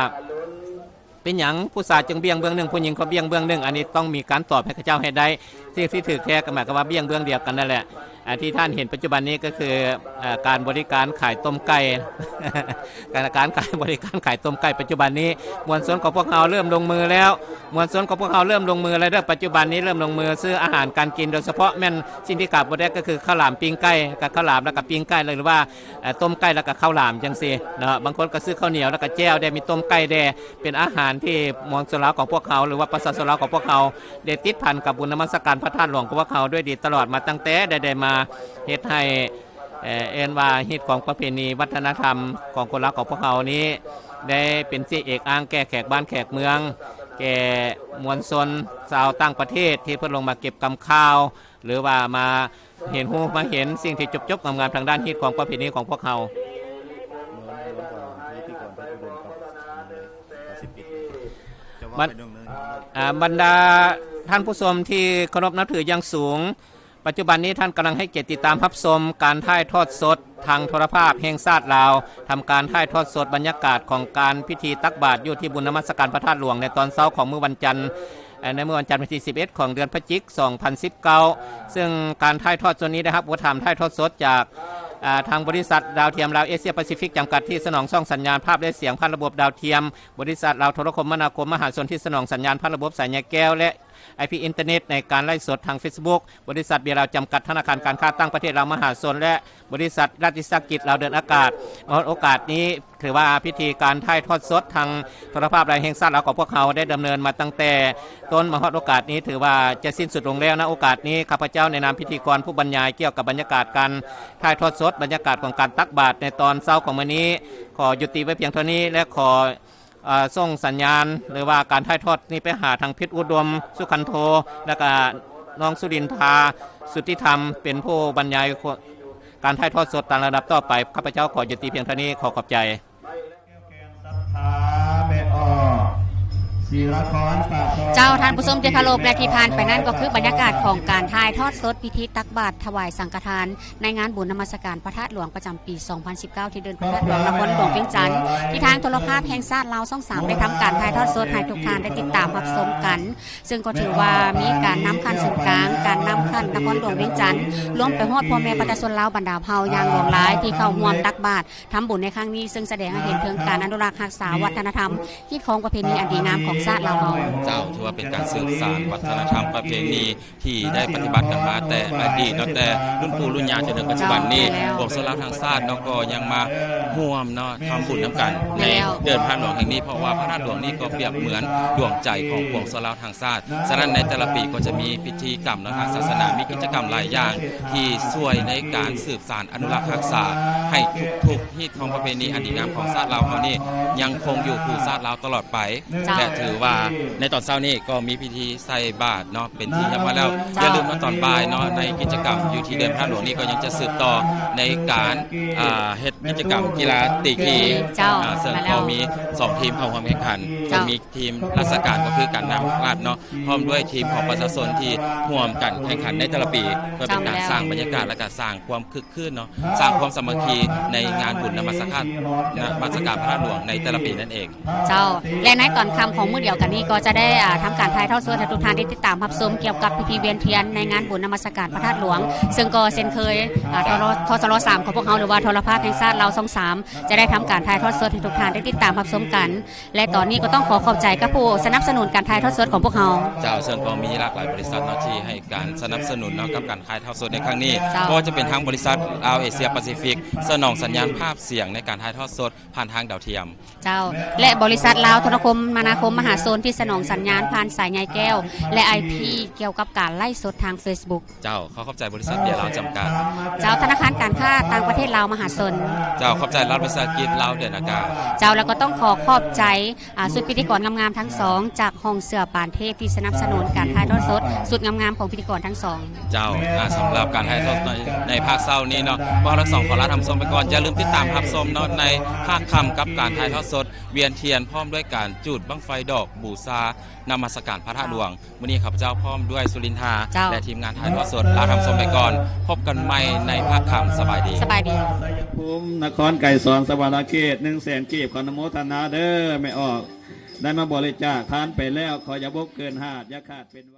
เป็นอย่างผู้ชายจึงเบี้ยงเบื้องหนึ่งผู้หญิงก็เบี้ยงเบื้องหนึ่งอันนี้ต้องมีการตอบให้ข้าเจ้าให้ได้ที่ถือแท้ก็หมายความว่าเบี้ยงเบื้องเดียวกันนั่นแหละที่ท่านเห็นปัจจุบันนี้ก็คือการบริการขายต้มไก่ การขายบริการขายต้มไก่ปัจจุบันนี้มวลชนของพวกเราเริ่มลงมือแล้วมวลชนของพวกเราเริ่มลงมือแล้วปัจจุบันนี้เริ่มลงมือซื้ออาหารการกินโดยเฉพาะแม่นสิ่งที่ขาดบ่ได้ก็คือข้าวหลามปิ้งไก่กับข้าวหลามแล้วก็ปิ้งไก่หรือว่าต้มไก่แล้วก็ข้าวหลามจังซี่เนาะบางคนก็ซื้อข้าวเหนียวแล้วก็แจ่วได้มีต้มไก่ได้เป็นอาหารที่มวลชนของพวกเขาหรือว่าประชาชนของพวกเขาได้ติดพันกับบุญนมัสการพระธาตุหลวงของพวกเขาด้วยดีตลอดมาตั้งแต่ได้มาเฮ็ดให้ว่าฮิตของประเพณีวัฒนธรรมของคนรักของพวกเขานี้ได้เป็นที่เอกอ้างแก่แขกบ้านแขกเมืองแก่มวลชนชาวต่างประเทศที่เพิ่งลงมาเก็บกำข้าวหรือว่ามาเห็นหูมาเห็นสิ่งที่จบงามๆทางด้านฮิตของประเพณีของพวกเขาบรรดาท่านผู้ชมที่เคารพนับถืออย่างสูงปัจจุบันนี้ท่านกำลังให้เกียรติติดตามรับชมการถ่ายทอดสดทางโทรภาพแห่งชาติลาวทำการถ่ายทอดสดบรรยากาศของการพิธีตักบาตรอยู่ที่บุญนมัสการพระธาตุหลวงในตอนเช้าของมื้อวันจันทร์ในมื้อวันจันทร์ที่11ของเดือนพฤศจิกายน2019ซึ่งการถ่ายทอดส่วนนี้นะครับวัฒนธรรมถ่ายทอดสดจากทางบริษัทดาวเทียมลาวเอเชียแปซิฟิกจำกัดที่สนองช่องสัญญาณภาพและเสียงผ่านระบบดาวเทียมบริษัทลาวโทรคมนาคมมหาชนที่สนองสัญญาณผ่านระบบสายใยแก้วและ IP อินเทอร์เน็ตในการไลฟ์สดทาง Facebook บริษัทเบียร์ลาวจำกัดธนาคารการค้าต่างประเทศลาวมหาชนและบริษัทราชวิสาหกิจลาวเดินอากาศโอกาสนี้ถือว่าพิธีการถ่ายทอดสดทางโทรภาพรายแห่งชาติลาวของพวกเขาได้ดำเนินมาตั้งแต่ต้นมาฮอดโอกาสนี้ถือว่าจะสิ้นสุดลงแล้วนะโอกาสนี้ข้าพเจ้าในนามพิธีกรผู้บรรยายเกี่ยวกับบรรยากาศการถ่ายทอดสดบรรยากาศของการตักบาตรในตอนเช้าของมื้อนี้ขอยุติไว้เพียงเท่านี้และขอส่งสัญญาณหรือว่าการถ่ายทอดนี้ไปหาทางพิษอุดมสุขันโทและก็น้องสุรินทาสุทธิธรรมเป็นผู้บรรยายการถ่ายทอดสดตามระดับต่อไปข้าพเจ้าขอยุติเพียงเท่านี้ขอขอบใจเจ้าท่านผู้ชมที่เคารพและที่ผ่านไปนั่นก็คือบรรยากาศของการถ่ายทอดสดพิธีตักบาตรถวายสังฆทานในงานบุญนมัสการพระธาตุหลวงประจำปี 2019 ที่เดินพระธาตุหลวงนครหลวงเวียงจันทร์ที่ทางโทรภาพแห่งชาติลาวช่อง 3ได้ทำการถ่ายทอดสดให้ทุกท่านได้ติดตามรับชมกันซึ่งก็ถือว่ามีการนำขันส่วนกลางการนำขันนครหลวงเวียงจันทร์รวมไปฮอดพ่อแม่ประชาชนลาวบรรดาเผ่าอย่างหลวงหลายที่เข้าร่วมตักบาตรทำบุญในครั้งนี้ซึ่งแสดงให้เห็นถึงการอนุรักษ์รักษาวัฒนธรรมที่ของประเพณีอันดีงามของ ชาติเรา เจ้าถือว่าเป็นการสืบสานวัฒนธรรมประเพณีที่ได้ปฏิบัติกันมาแต่อดีตตั้งแต่รุ่นปู่รุ่นย่าจนถึงปัจจุบันนี้พวกชนเราทางชาติเนาะก็ยังมาร่วมเนาะทำบุญน้ำกันในเดินพระหลวงแห่งนี้เพราะว่าพระธาตุหลวงนี้ก็เปรียบเหมือนดวงใจของพวกชนเราทางชาติฉะนั้นในแต่ละปีก็จะมีพิธีกรรมเนาะทางศาสนามีกิจกรรมหลายอย่างที่ช่วยในการสืบสานอนุรักษ์รักษาให้ทุกๆที่ของประเพณีอันดีงามของชาติเราเฮานี่ยังคงอยู่คู่ชาติเราตลอดไปและถือว่าในตอนเช้านี้ก็มีพิธีใส่บาตรเนาะเป็นที่เรียบร้อยแล้วอย่าลืมว่าตอนบ่ายเนาะในกิจกรรมอยู่ที่เดิมพระหลวงนี้ก็ยังจะสืบต่อในการเฮ็ดกิจกรรมกีฬาตีกีซึ่งก็มี2ทีมเข้าร่วมแข่งขันจะมีทีมราชการก็คือการนำราชเนาะพร้อมด้วยทีมของประชาชนที่ร่วมกันแข่งขันในแต่ละปีเพื่อเป็นการสร้างบรรยากาศและการสร้างความคึกคืนเนาะสร้างความสามัคคีในงานบุญนมัสการพระธาตุหลวงในแต่ละปีนั่นเองเจ้าและในตอนค่ำของมื้อเดียวกันนี้ก็จะได้ทำการถ่ายทอดสดให้ทุกท่านได้ติดตามรับชมเกี่ยวกับพิธีเวียนเทียนในงานบุญนมัสการพระธาตุหลวงซึ่งก็เช่นเคยทศร3ของพวกเราหรือว่าโทรภาพแห่งชาติเราช่อง3จะได้ทำการถ่ายทอดสดให้ทุกท่านได้ติดตามรับชมกันและตอนนี้ก็ต้องขอบใจกับผู้สนับสนุนการถ่ายทอดสดของพวกเราเจ้าซึ่งก็มีหลากหลายบริษัทที่ให้การสนับสนุนกับการถ่ายทอดสดในครั้งนี้ก็จะเป็นทางบริษัทลาวเอเชียแปซิฟิกสนองสัญญาณภาพเสียงในการถ่ายทอดสดผ่านทางดาวเทียมเจ้าและบริษัทลาวโทรคมนาคมมหาชนที่สนองสัญญาณผ่านสายใยแก้วและ IP เกี่ยวกับการไล่สดทาง Facebook เจ้าขอบใจบริษัทเบียร์ลาวจำกัดเจ้าธนาคารการค้าต่างประเทศลาวมหาชนเจ้าขอบใจรัฐวิสาหกิจลาวเดือนอากาศเจ้าแล้วก็ต้องขอบใจสุดพิธีกรงามๆทั้งสองจากห้องเสือปานเทพที่สนับสนุนการถ่ายทอดสดสุดงามๆของพิธีกรทั้งสองเจ้าสำหรับการถ่ายทอดในภาคเช้านี้เนาะพวกเรา2ขอลาทำชมไปก่อนอย่าลืมติดตามรับชมเนาะในภาคค่ำกับการถ่ายทอดสดเวียนเทียนพร้อมด้วยการจุดบั้งไฟดอกบูชานมัสการพระธาตุหลวงมื้อนี้ข้าพเจ้าพร้อมด้วยสุรินทราและทีมงานถ่ายทอดสดลาทำชมไปก่อนพบกันใหม่ในภาคค่ำสบายดีภูมินครไก่สอนสวรรค์เขต100,000 กีบขออนุโมทนาเด้อไม่ออกได้มาบริจาคทานไปแล้วขออย่าบกเกินหาดอย่าขาดเป็น